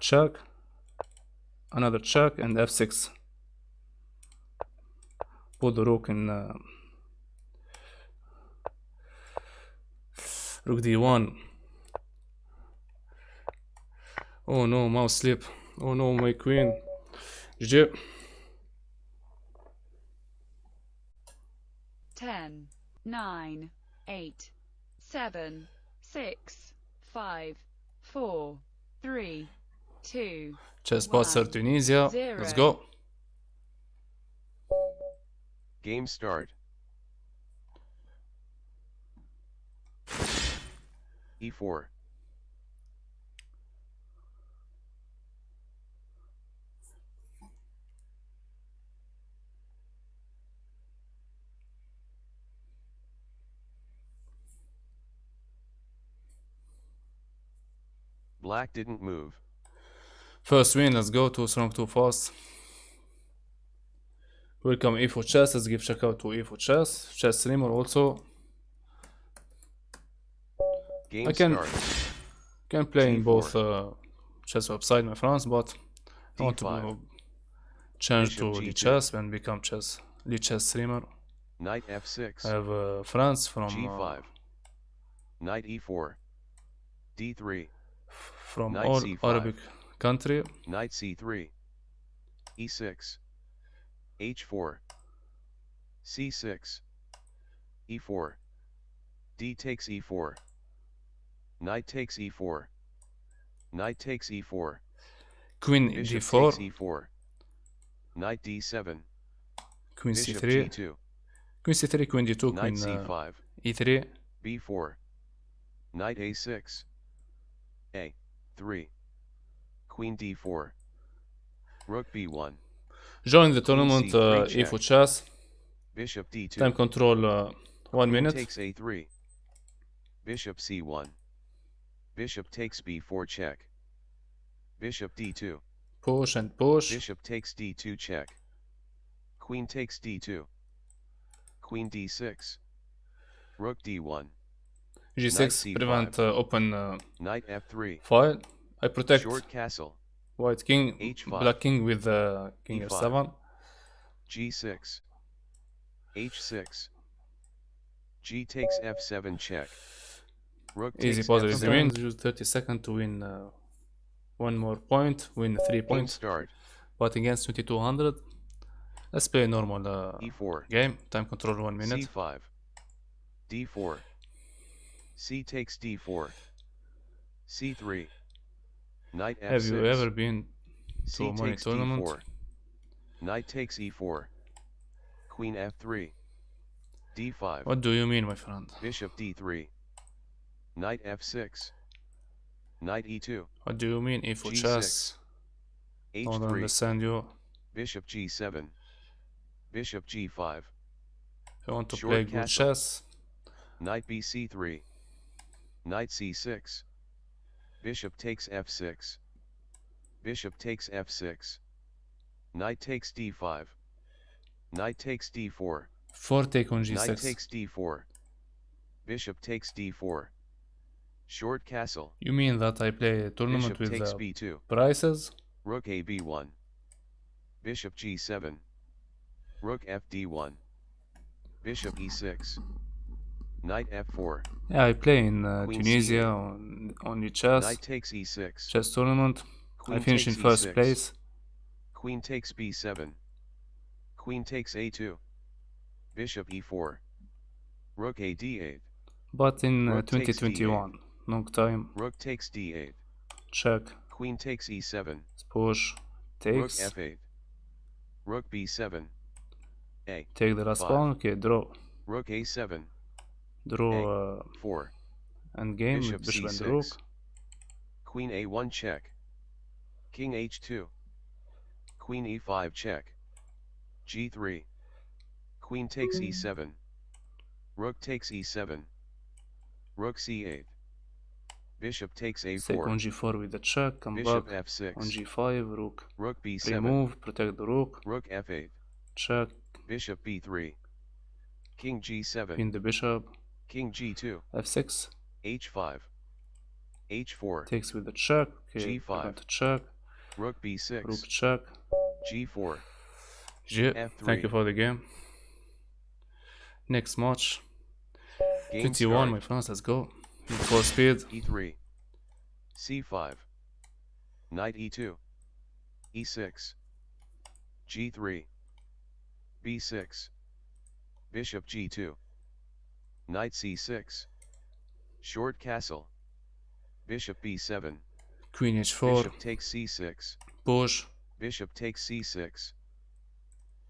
Check, another check, and f6. Put the rook in rook d1. Oh no, mouse slip. Oh no, my queen. GG. 10, 9, 8, 7, 6, 5, 4, 3, 2, ChessPatzerTunisia. Let's go. Game start. e4. Black didn't move. First win, let's go. Too strong, too fast. Welcome e4 chess. Let's give check out to e4 chess. Chess streamer also. Game I can start. play in G4. both chess website, my friends, but I want to D5. change Bishop to the G2. chess and become lead chess streamer. Knight f6. I have friends from G5. Knight e4. D3. from Knight all C5. Arabic country. Knight c3. e6. h4. c6. e4. d takes e4. Knight takes e4. Knight takes e4. Queen Bishop d4. takes e4. Knight d7. Queen Bishop c3. g2. Queen c3, queen d2, Knight queen c5. e3. b4. Knight a6. a3. Queen d4. Rook b1. Join the tournament C3 check. e4 chess. Bishop d2. Time control 1 Queen minute. takes a3. Bishop c1. Bishop takes b4 check. Bishop d2. Push and push. Bishop takes d2 check. Queen takes d2. Queen d6. Rook d1. G6 Knight C5. prevent open Knight f3. file. I protect Short castle. White king, H5. black king with king E5. f7. G6. H6. G takes f7 check. Rook Easy takes puzzle, easy win. f7. Use 30 seconds to win one more point, win 3 Game points. start. But against 2200, let's play a normal E4. game. Time control 1 minute. C5. D4. C takes D4. C3. Knight F6. Have you ever been C to a money takes tournament? D4. Knight takes E4. Queen F3. D5. What do you mean, my friend? Bishop D3. Knight F6. Knight E2. What do you mean if for G6. chess? I don't H3. understand you. Bishop G7. Bishop G5. If you want to Short play good castle. chess, Knight BC3. Knight C6. Bishop takes F6. Bishop takes F6. Knight takes D5. Knight takes D4. 4 take on Knight g6. takes D4. Bishop takes D4. Short castle. You mean that I play a tournament Bishop with takes B2. prices? Rook A B1. Bishop G7. Rook FD1. Bishop E6. Knight F4. Yeah, I play in Queen Tunisia C8. on the chess Knight takes E6. chess tournament. Queen I finished in takes first E6. place. Queen takes B7. Queen takes A2. Bishop E4. Rook A D8. But in Rook takes 2021, long time, Rook takes D8. check, Queen takes E7. push, Rook takes, F8. Rook B7. A. take the last 5. pawn, okay, draw, Rook A7. draw 4. end game Bishop with bishop and C6. rook, Queen A1 check. King H2. Queen E5 check. G3. Queen takes E7. Rook takes E7. Rook C8. Bishop takes take A4. on g4 with the check, come Bishop back, F6. on g5, rook, Rook B7. remove, protect the rook, Rook F8. check, Bishop B3. King G7. pin the bishop, King G2. f6, H5. H4. takes with the check, okay, G5. we're going to check, Rook B6. rook check, G4. G, F3. thank you for the game. Next match, Game 21 start. my friends, let's go, full speed, E3. C5. Knight E2. E6. G3. B6. Bishop G2. Knight C6. Short castle. Bishop B7. queen h4, Bishop takes C6. push, Bishop takes C6.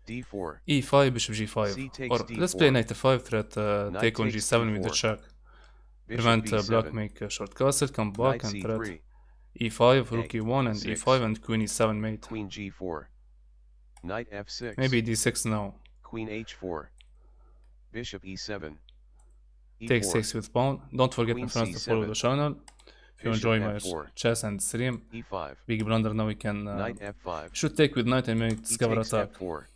D4. e5, bishop g5, C takes or let's play D4. knight f5 threat, Knight take on takes g7 with the D4. check, Bishop prevent B7. black make a short castle, come back Knight and threat C3. e5, rook e1 and 6. e5 and queen e7 mate, Queen G4. Knight F6. maybe d6 now, Queen H4. Bishop E7. take E4. 6 with pawn, don't forget my Queen friends to follow C7. the channel, if you Bishop enjoy my F4. chess and stream, E5. big blunder now we can, Knight F5. should take with knight and make He discover takes attack, F4.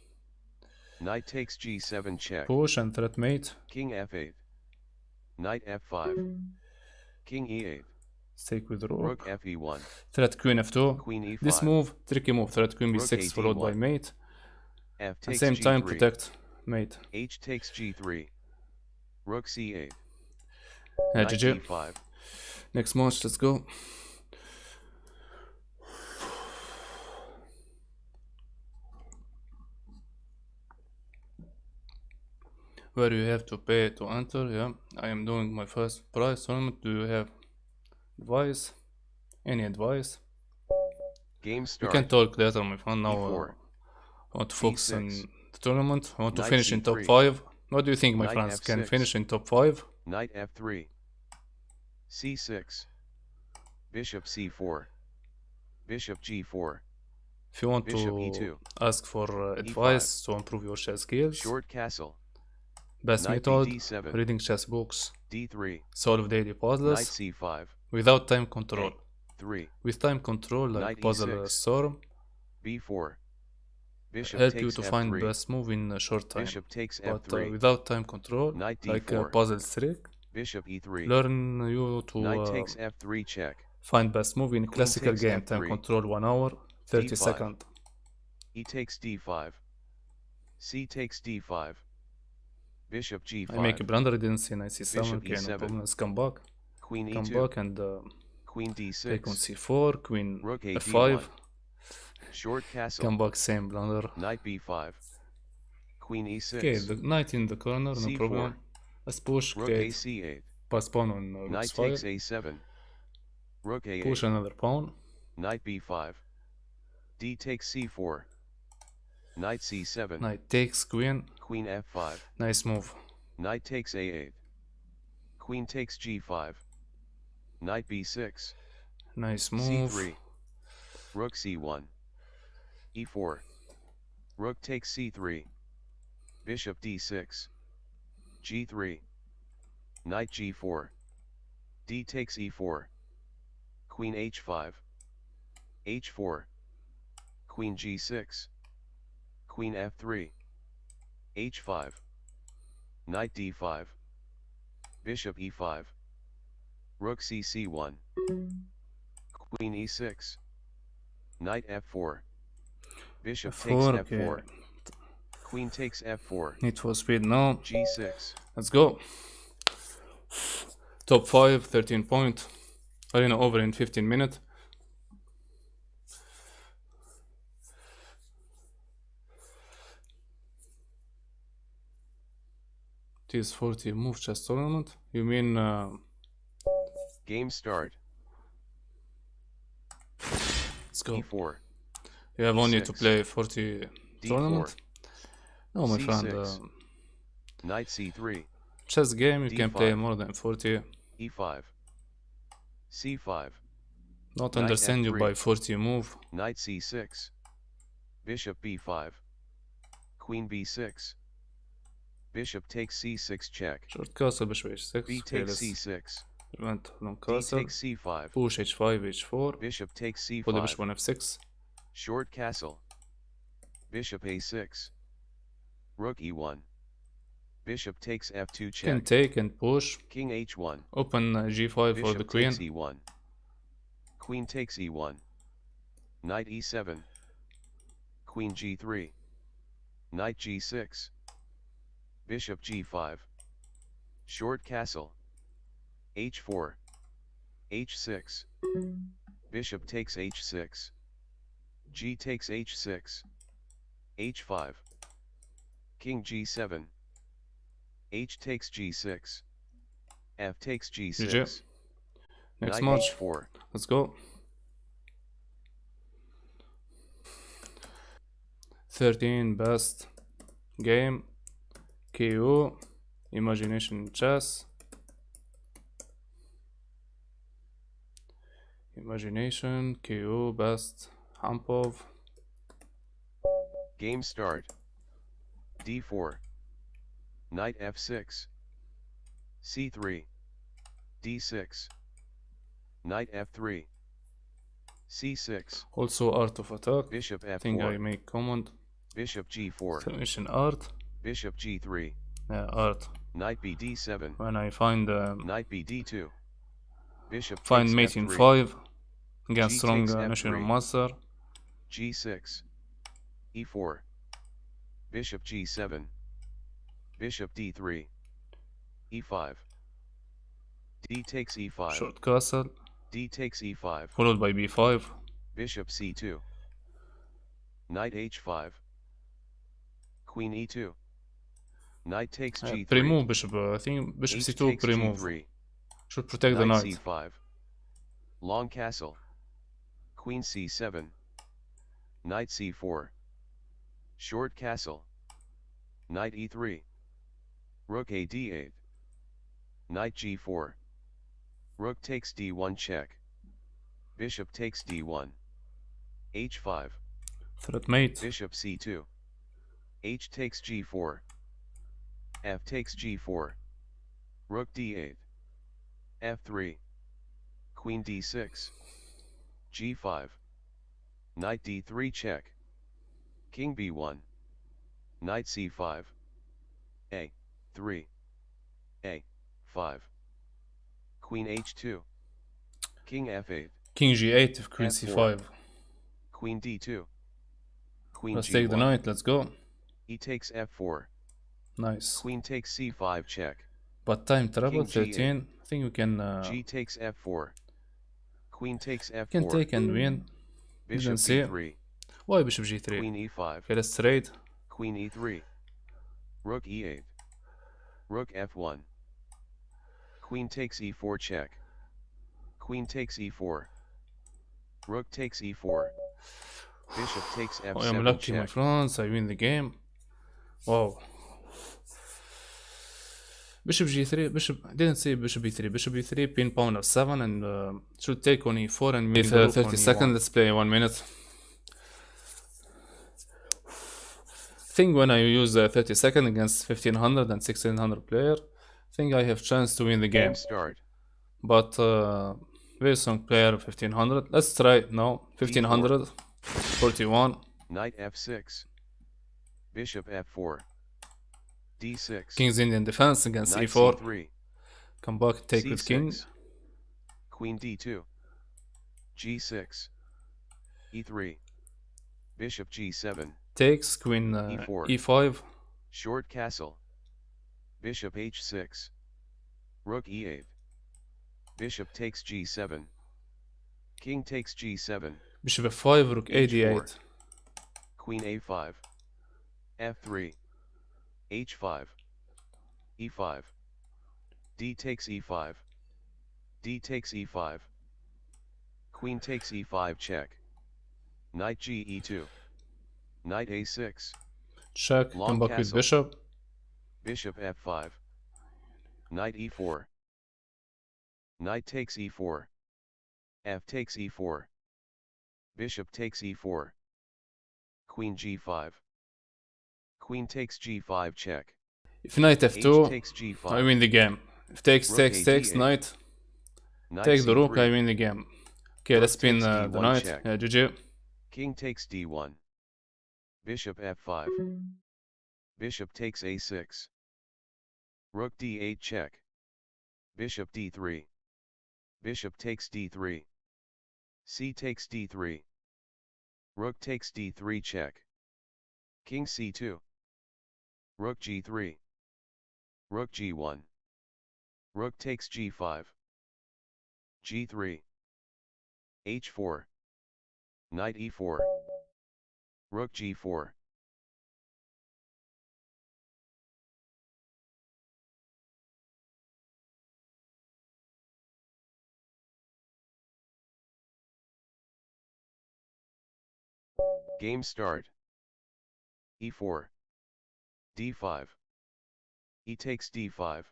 Knight takes G7 check. push and threat mate, King F8. Knight F5. King E8. take with rook, Rook Fe1. threat queen f2, Queen E5. this move, tricky move, threat queen Rook b6 followed by AD1. mate, F at the takes same G3. time protect mate, H takes G3. Rook C8. yeah, Knight GG. D5. Next match, let's go. Where you have to pay to enter, yeah. I am doing my first prize tournament. Do you have advice? Any advice? Game We start. can talk later, my friend. Now E4. I want to focus on E6. the tournament. I want to Knight finish in top C3. 5. What do you think, my Knight friends? Can F6. finish in top 5? Knight F3. C6. Bishop C4. Bishop G4. If you want Bishop to E2. ask for advice to improve your chess skills, Short castle. best Knight method, D7. reading chess books, D3. solve daily Knight puzzles C5. without time control. 3. With time control, like Knight puzzle E6. storm, B4. Bishop help you takes to find F3. best move in a short time. Bishop takes But F3. without time control, Knight like D4. puzzle trick, Bishop E3. learn you Knight to takes F3 check. find best move in Queen classical takes game. Time F3. control 1 hour, 30 D5. seconds. E takes D5. C takes D5. Bishop G5. I make a blunder, I didn't see knight c7. Bishop Okay, no E7. problem. Let's come back. Queen Come E2. back and Queen D6. take on c4, queen Rook A f5. D1. Short castle. Come back, same blunder. Knight B5. Queen E6. Okay, the knight in the corner, no C4. problem. Let's push, Rook create AC8. pass pawn on rook Knight 5. takes A7. Rook A8. Push another pawn. Knight B5. D takes C4. Knight C7. Knight takes queen. Queen F5. Nice move. Knight takes A8. Queen takes G5. Knight B6. Nice move. C3. Rook C1. E4. Rook takes C3. Bishop D6. G3. Knight G4. D takes E4. Queen H5. H4. Queen G6. Queen F3. H5. Knight D5. Bishop E5. Rook CC1. Queen E6. Knight F4. Bishop takes F4, F4. okay. Queen takes F4. Need for speed now. G6. Let's go. Top 5, 13 point. Arena over in 15 minutes. It is 40 move chess tournament. You mean Game start. let's go. E4. You have only to E6. play 40 D4. tournament. No, my friend. C6. Knight C3. Chess game you can play D5. more than 40. E5. C5. Not Knight understand you F3. by 40 move. Knight C6. Bishop B5. Queen B6. Bishop takes C6 check. Short castle, bishop h6. B Okay, takes let's C6. prevent long D castle. takes C5. Push h5, h4. Bishop takes Put the bishop C5. on f6. Short castle. Bishop A6. Rook E1. Bishop takes F2 Can check. take and push. King H1. Open g5 for Bishop the queen. takes E1. Queen takes E1. Knight E7. Queen G3. Knight G6. Bishop G5. Short castle. H4. H6. Bishop takes H6. G takes H6. H5. King G7. H takes G6. F takes G6. GG. Next Knight match. H4. Let's go. 13 best game. KO. Imagination chess. Imagination. KO. Best. Hampov. Game start. D4. Knight F6. C3. D6. Knight F3. C6. Also art of attack. Bishop I think I F4. make comment. Bishop G4. Submission art. Bishop G3. Art. Knight BD7. When I find Knight BD2. Bishop find takes mate in F3. 5 against G strong takes national F3. master. G6. E4. Bishop G7. Bishop D3. E5. D takes E5. Short castle. D takes E5. Followed by b5. Bishop C2. Knight H5. Queen E2. Knight takes G3. Pre-move bishop. I think bishop H c2 takes pre-move. G3. Should protect the Knight knight. C5. Long castle. Queen C7. Knight C4. Short castle. Knight E3. Rook A D8. Knight G4. Rook takes D1 check. Bishop takes D1. H5. Threat mate. Bishop C2. H takes G4. F takes G4. Rook D8. F3. Queen D6. G5. Knight D3 check. King B1. Knight C5. A3. A5. Queen H2. King F8. King g8 if queen F4. c5. Queen d2. Queen Let's take the g1. knight, let's go. E takes f4. Nice. Queen takes c5 check. But time trouble, King g8. 13. I think we can G takes f4. Queen takes can f4. take and win. Bishop Didn't see. e3. Why bishop g3? Queen e5. Okay, let's trade. Queen e3. Rook e8. Rook f1. Queen takes e4 check. Queen takes e4. Rook takes e4. Bishop takes f7 I am lucky, check. my friends. I win the game. Wow. Bishop g3. Bishop. I didn't say bishop e3. Bishop e3. Pin pawn f7 and should take on e4 and win the rook 30 on seconds. Let's play 1 minute. I think when I use 30 seconds against 1500 and 1600 player, I think I have chance to win the game. Start. But very strong player 1500. Let's try now. 1500. 41. Knight f6. Bishop f4. d6. King's Indian defense against Knight e4. c3. Come back, take c6. with king. Queen d2. g6. e3. Bishop g7. Takes queen e4. e5. Short castle. Bishop h6. Rook e8. Bishop takes g7. King takes g7. Bishop f5. Rook a d8. Queen a5. f3. h5. e5. d takes e5. d takes e5. Queen takes e5 check. Knight g e2. Knight a6. Check. Long Come back castle. with bishop. Bishop f5. Knight e4. Knight takes e4. F takes e4. Bishop takes e4. Queen g5. Queen takes g5 check. If knight f2, takes g5. I win the game. If takes, Rook takes, a takes, d8. knight. Knight Take the rook, c3. I win the game. Okay, Rook let's pin takes the d1 knight. check. Yeah, GG. King takes d1. Bishop f5. Bishop takes a6. Rook d8 check. Bishop d3. Bishop takes d3. C takes d3. Rook takes d3 check. King c2. Rook g3. Rook g1. Rook takes g5. g3. h4. Knight e4. Rook g4. Game start. e4. d5. E takes d5.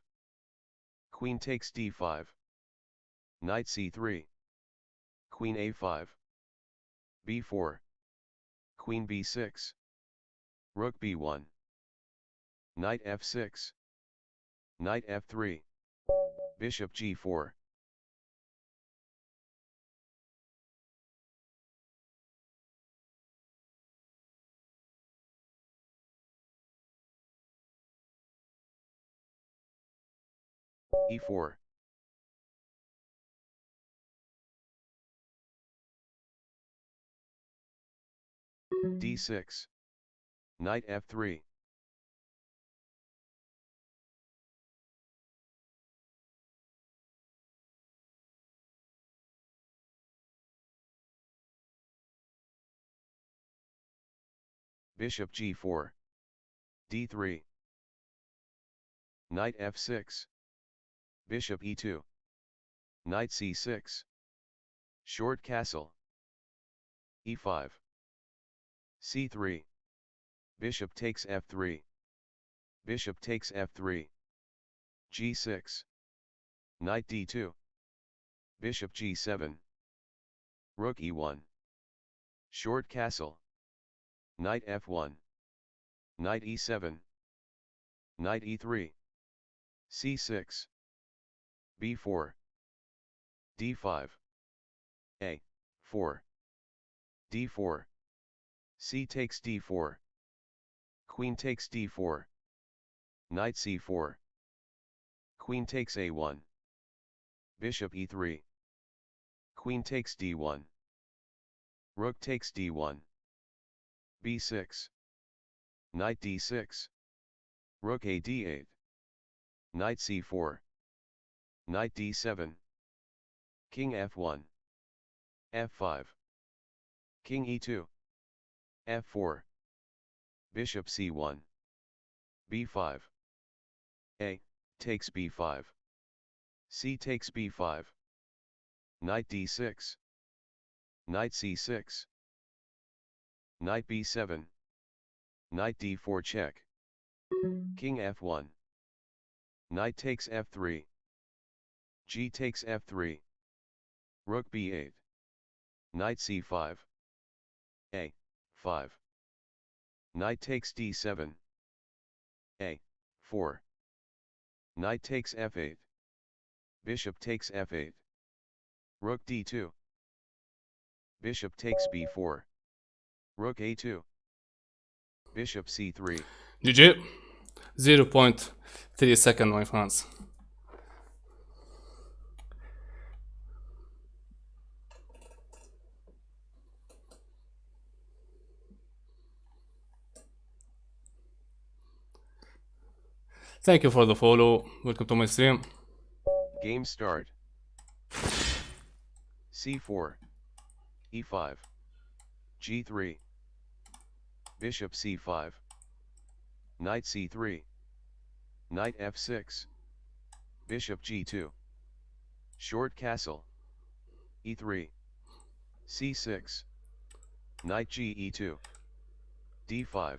Queen takes d5. Knight c3. Queen a5. b4. Queen b6. Rook b1. Knight f6. Knight f3. Bishop g4. e4. d6. Knight f3. Bishop g4. d3. Knight f6. Bishop e2. Knight c6. Short castle. e5. c3. Bishop takes f3. Bishop takes f3. g6. Knight d2. Bishop g7. Rook e1. Short castle. Knight f1. Knight e7. Knight e3. c6. b4. d5. a4. d4. C takes d4. Queen takes d4. Knight c4. Queen takes a1. Bishop e3. Queen takes d1. Rook takes d1. b6. Knight d6. Rook a d8. Knight c4. Knight d7. King f1. f5. King e2. f4. Bishop c1. b5. A takes b5. C takes b5. Knight d6. Knight c6. Knight b7. Knight d4 check. King f1. Knight takes f3. G takes f3. Rook b8. Knight c5. a5. Knight takes d7. a4. Knight takes f8. Bishop takes f8. Rook d2. Bishop takes b4. Rook a2. Bishop c3. GG. 0.3 second, my friends. Thank you for the follow. Welcome to my stream. Game start. c4. e5. g3. Bishop c5. Knight c3. Knight f6. Bishop g2. Short castle. e3. c6. Knight ge2. d5.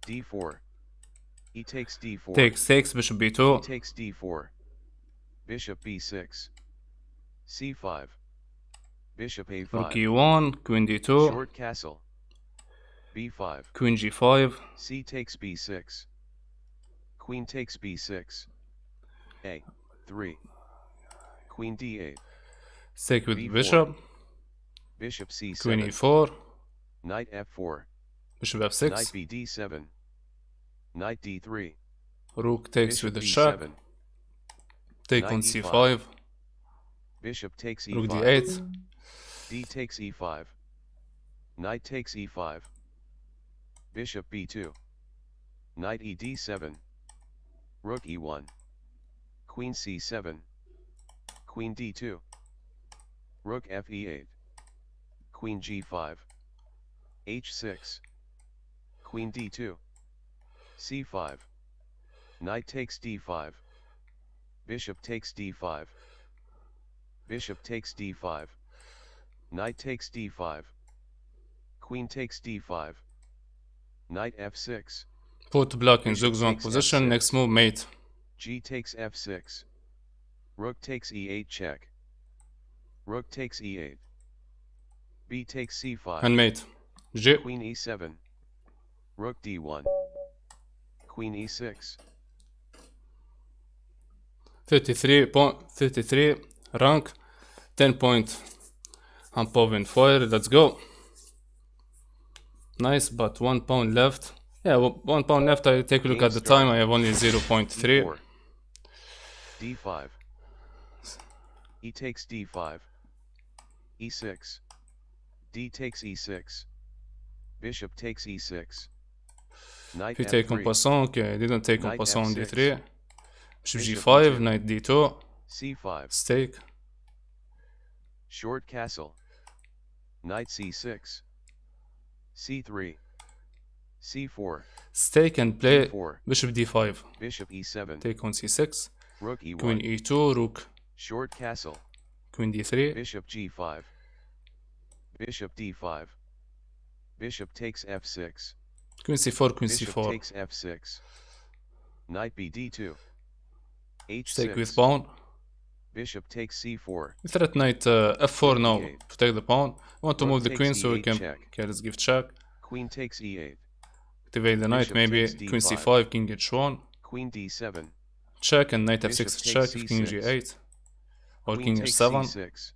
d4. E takes d4. Take 6, bishop b2. E takes d4. Bishop b6. c5. Bishop a5. Rook e1, queen d2. Short castle. b5. Queen g5. C takes b6. Queen takes b6. a3. Queen d8. Take with b4. bishop. Bishop c7. Queen e4. Knight f4. Bishop Knight f6. b d7. Knight d3. Rook takes Bishop with the check. b7. Take Knight on e5. c5. Bishop takes Rook e5. d8. D takes e5. Knight takes e5. Bishop b2. Knight e d7. Rook e1. Queen c7. Queen d2. Rook f e8. Queen g5. h6. Queen d2. c5. Knight takes d5. Bishop takes d5. Bishop takes d5. Knight takes d5. Queen takes d5. Knight f6. Put black in Bishop zigzag takes position. f6. Next move, mate. G takes f6. Rook takes e8 check. Rook takes e8. B takes c5. And mate. GG. Queen e7. Rook d1. Queen e6. 33 rank. 10 point. Hampov in fire. Let's go. Nice, but 1 pound left. Yeah, 1 pound left. I take a look Game at the start. time. I have only 0.3. E4. d5. E takes d5. e6. D takes e6. Bishop takes e6. Knight If you take en f3. passant, okay, I didn't take en Knight passant on f6. d3. Bishop Bishop g5, e2. knight d2, c5. stake, Short castle. Knight c6. c3. c4. stake and play d4. bishop d5. Bishop e7. Take on c6, Rook e1. queen e2, rook, Short castle. queen d3, Bishop g5. Bishop d5. Bishop takes f6. queen c4, queen Bishop c4. takes f6. Knight b d2. Stake with h6. pawn. Bishop takes c4. We threat knight f4 now e8. to take the pawn. I want to Rook move the takes queen so we e8 can. check. Okay, let's give check. Queen takes e8. Activate the knight, Bishop maybe takes queen d5. c5, king h1. Queen d7. Check and knight Bishop f6 takes check if king c6. g8. Or Queen king takes h7. c6.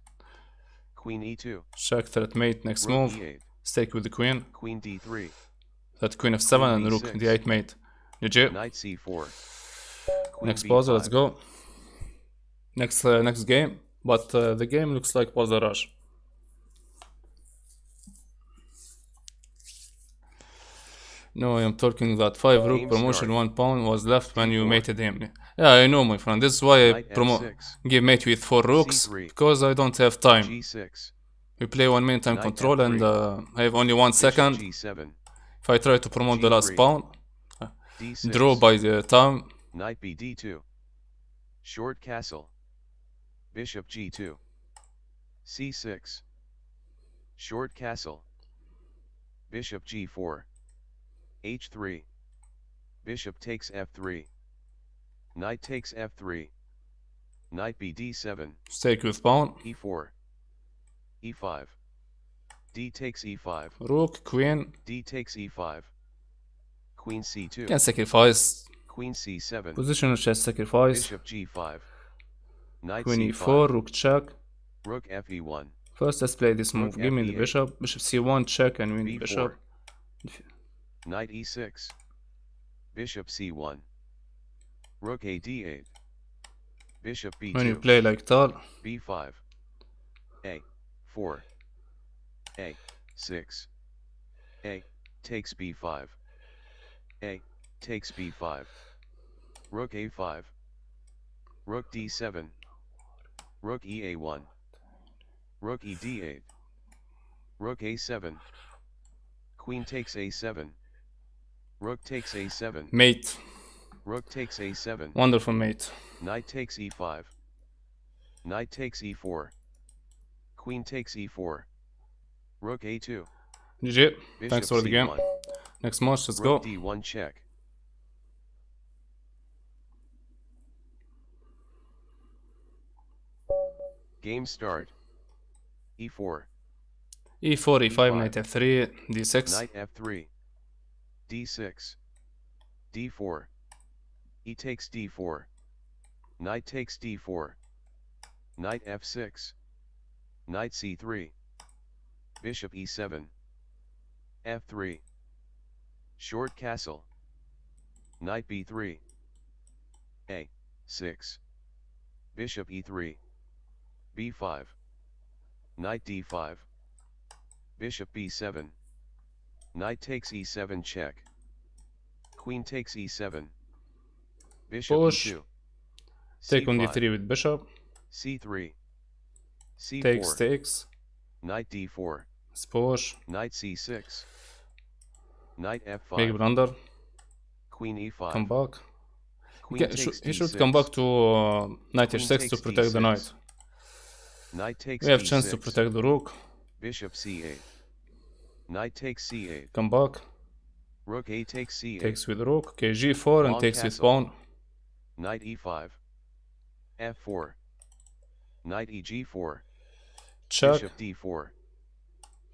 Queen e2. Check threat mate, next Rook move. e8. Stake with the queen. Queen d3. That queen f7 Queen and rook b6. d8 mate. GG. Knight c4. Queen Next pause, b5. let's go. Next game, but the game looks like pause rush. No, I'm talking that 5 rook Game promotion start. 1 pawn was left when you D4. mated him. Yeah, I know, my friend. This is why I Knight F6. give mate with 4 rooks, C3. because I don't have time. G6. We play 1 minute time Knight control F3. and I have only 1 Bishop second. G7. If I try to promote the last G3. pawn, D6. draw by the time. Knight B D2. Short castle. Bishop G2. C6. Short castle. Bishop G4. H3. Bishop takes F3. Knight takes F3. Knight B D7. Stake with pawn. E4. E5. D takes E5. Rook, queen. D takes E5. Queen C2. Can sacrifice. Queen C7. Positional chess sacrifice. Bishop G5. Knight Queen C5. E4, rook check. Rook Fe1. First, let's play this move. Rook Give me the Fe8. bishop. Bishop C1, check, and win the B4. bishop. Knight E6. Bishop C1. Rook A D8. Bishop B2. When you play like that, B5. A4. A6. A takes B5. A takes B5. Rook A5. Rook D7. Rook EA1. Rook E D8. Rook A7. Queen takes A7. Rook takes A7. mate. Rook takes A7. Wonderful mate. Knight takes E5. Knight takes E4. Queen takes E4. Rook A2. GG. Bishop Thanks for the game. C1. Next match, let's Rook go. D1 check. Game start. E4. E4, E5, E5. knight F3, D6. Knight F3. D6. D4. E takes D4. Knight takes D4. Knight F6. Knight C3. Bishop E7. F3. Short castle. Knight B3. A6. Bishop E3. B5. Knight D5. Bishop B7. Knight takes E7 check. Queen takes E7. Bishop Push. E2. Take on C5. D3 with bishop. C3. C4. Takes. Knight D4. Push. Knight C6. Knight F5. Big blunder. Queen E5. Come back. Queen He takes should D6. come back to knight Queen H6 to takes protect the D6. knight. Knight takes We have D6. chance to protect the rook. Bishop C8. Knight takes C8. Come back. Rook A takes C8. Takes with rook. Okay, G4 and Long takes with castle. pawn. Knight E5. F4. Knight EG4. Check. Bishop D4.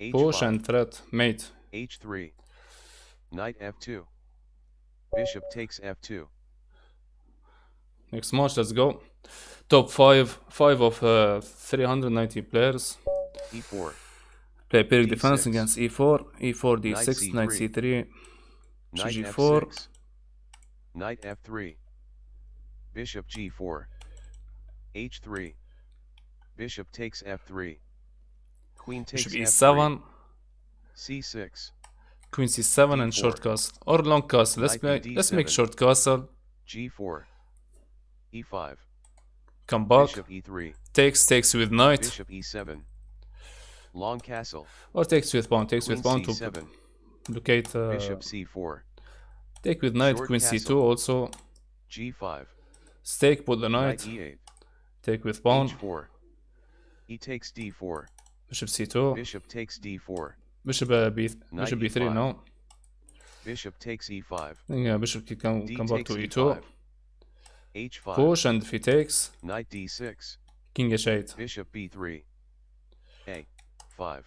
H5. Push and threat. Mate. H3. Knight F2. Bishop takes F2. Next match, let's go. Top 5 of 390 players. E4. Play period D6. defense against E4, E4, D6, Knight C3, Knight G4. F6. Knight F3. Bishop G4. H3. Bishop takes F3. Queen takes Bishop F3. E7, C6. Queen C7 and D4. short castle or long castle. Let's Knight play. B Let's make D7. short castle. G4. E5. Come back. Bishop E3. Takes with knight Bishop E7. Long castle. or takes with pawn. Takes Queen with pawn to C7. locate. Bishop C4. Take with knight. Short Queen castle. C2 also. G5. Stake. Put the Knight knight. E8. Take with pawn. H4. E takes D4. Bishop C2. Bishop takes D4. Bishop Bishop B3 E5. now. Bishop takes E5. Yeah, bishop can D come back takes to E5. E2. H5. Push, and if he takes, Knight D6. King H8. Bishop B3. A5.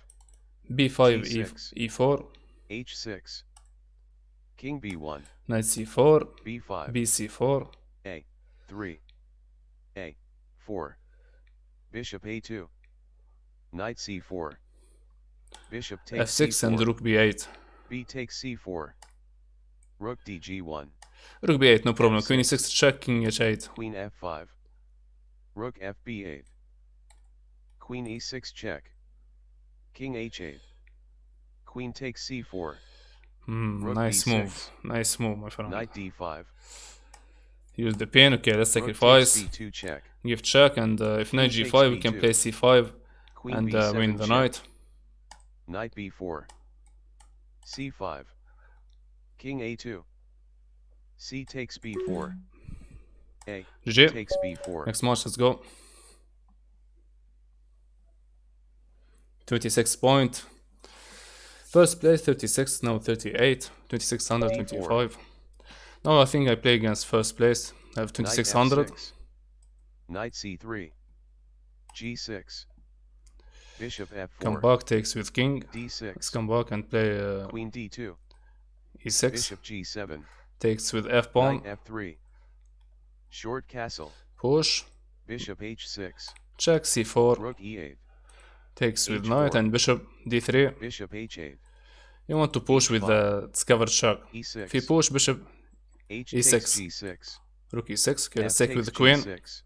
B5 C6. E4. H6. King B1. Knight C4. B5. BC4. A3. A4. Bishop A2. Knight C4. Bishop takes F6 C4. and Rook B8. B takes C4. Rook DG1. Rook B8, no problem. F6. Queen E6 check, King H8. Queen F5. Rook FB8. Queen E6 check. King H8. Queen takes C4. Nice B6. move. Nice move, my friend. Knight d5. Use the pin. Okay, let's Rook sacrifice. takes b2 check. Give check, and if knight Queen takes g5, we can b2. play c5 Queen and b7 win the check. knight. Knight b4. c5. King a2. C takes b4. A GG. takes b4. Next match, let's go. 26 point. First place 36, now 38. 2600, 25. Now I think I play against first place. I have 2600. Knight c3. g6. Bishop f4. Come back, takes with king. d6. Let's come back and play Queen d2. e6. Bishop g7. Takes with f pawn. Knight f3. Short castle. Push. Bishop h6. Check c4. Rook e8. Takes with h4. knight and bishop d3. Bishop h8. You want to push with the discovered check. e6. If you push bishop H e6. takes g6. Rook e6. Okay, let's F take with the takes queen. G6.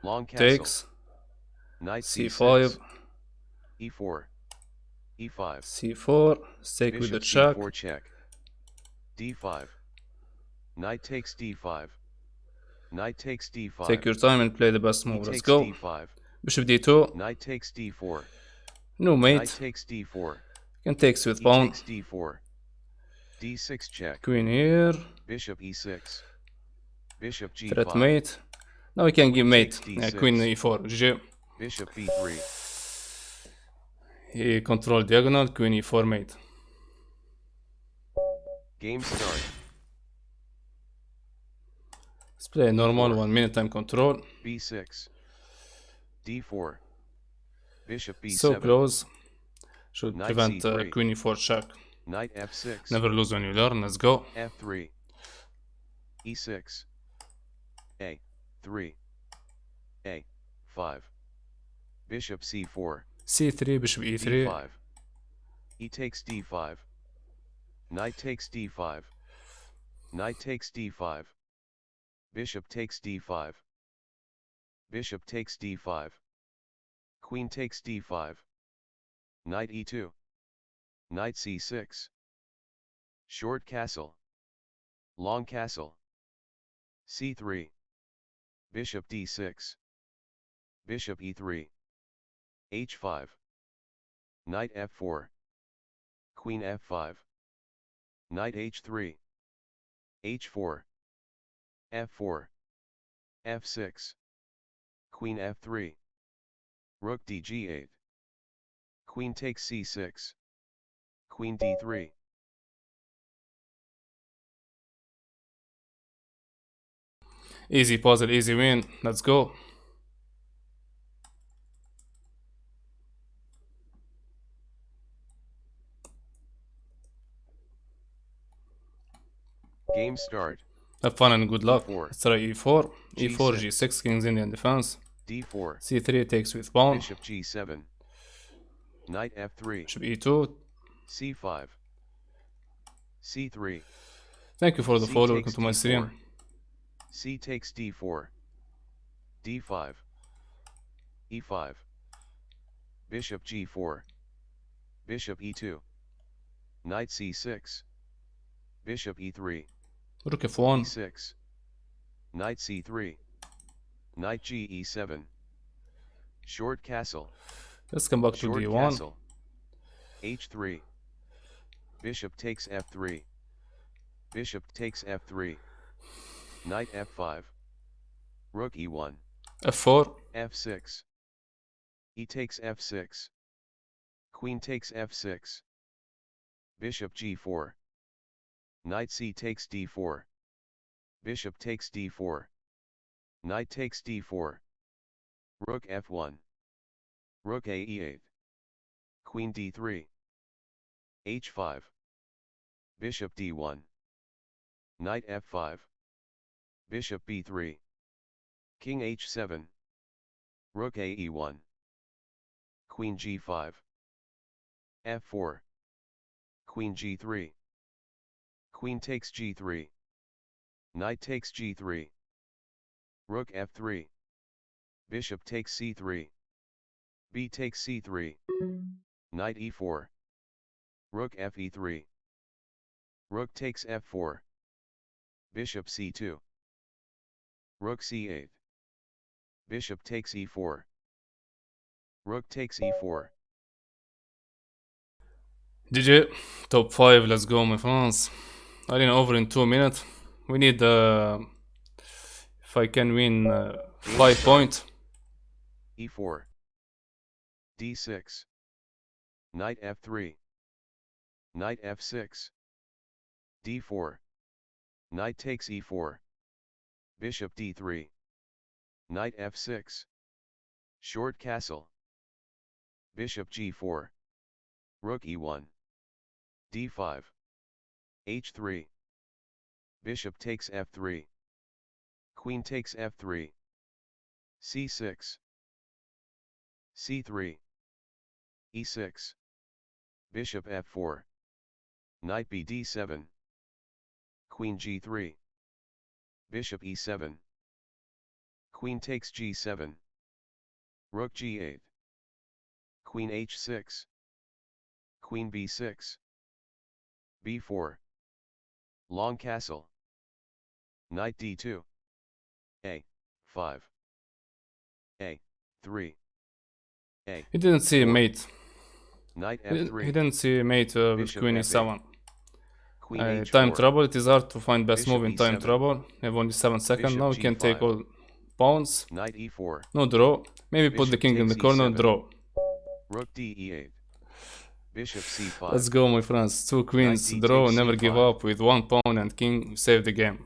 Long castle. Takes. Knight c5. e4. e5. c4. Let's take with the check. C4 check. d5. Knight takes d5. Knight takes d5. Take your time and play the best move. Let's go. d5. Bishop d2. Knight takes d4. No Knight mate. takes d4. Can takes with E pawn. takes d4. d6 check. Queen here. Bishop e6. Bishop g5. Threat mate. Now we can give mate. takes Yeah, d6. queen e4. GG. Bishop b3. He control diagonal. Queen e4 mate. Game start. Let's play normal 1 minute time control. b6. d4. Bishop b7. So close. Should Knight prevent c3. queen e4 check. Knight f6. Never lose when you learn. Let's go. f3. e6. a3. a5. Bishop c4. c3. Bishop e3. d5. E takes d5. Knight takes d5. Knight takes d5. Bishop takes d5. Bishop takes d5. Queen takes d5. Knight e2. Knight c6. Short castle. Long castle. c3. Bishop d6. Bishop e3. h5. Knight f4. Queen f5. Knight h3. h4. f4. f6. Queen f3. Rook dg8. Queen takes c6. Queen d3. Easy puzzle, easy win. Let's go. Game start. Have fun and good luck. E4. Let's try e4. e4, G6. g6, King's Indian defense. d4. c3 takes with pawn. Bishop g7. Knight f3. Bishop e2. c5. c3. Thank you for the C follow. takes Welcome to my d4. stream. C takes d4. d5. e5. Bishop g4. Bishop e2. Knight c6. Bishop e3. Rook f1. e6. Knight c3. Knight g e7. Short castle. Let's come back to Short d1. castle. h3. Bishop takes f3. Bishop takes f3. Knight f5. Rook e1. f4. f6. E takes f6. Queen takes f6. Bishop g4. Knight c takes d4. Bishop takes d4. Knight takes d4. Rook f1. Rook a e8. Queen d3. h5. Bishop d1. Knight f5. Bishop b3. King h7. Rook a e1. Queen g5. f4. Queen g3. Queen takes g3. Knight takes g3. Rook f3. Bishop takes c3. B takes c3. Knight e4. Rook f e3. Rook takes f4. Bishop c2. Rook c8. Bishop takes e4. Rook takes e4. GG. Top 5, let's go my friends. Arena over in 2 minutes. We need if I can win 5 points. e4. d6. Knight f3. Knight f6. d4. Knight takes e4. Bishop d3. Knight f6. Short castle. Bishop g4. Rook e1. d5. h3. Bishop takes f3. Queen takes f3. c6. c3. e6. Bishop f4. Knight b d7. Queen g3. Bishop e7. Queen takes g7. Rook g8. Queen h6. Queen b6. b4. Long castle. Knight d2. a5. a3. He didn't see a mate. Knight He f3. didn't see a mate with Bishop queen f8. e7. Queen h4. Time trouble, it is hard to find best Bishop move in time e7. trouble. We have only 7 seconds. Bishop Now we can take g5. all pawns. Knight e4. No draw. Maybe put the Bishop king in the takes corner, e7. draw. Rook d e8. Bishop c5. Let's go my friends. 2 queens, Knight d draw, takes never give c5. up. With 1 pawn and king, we save the game.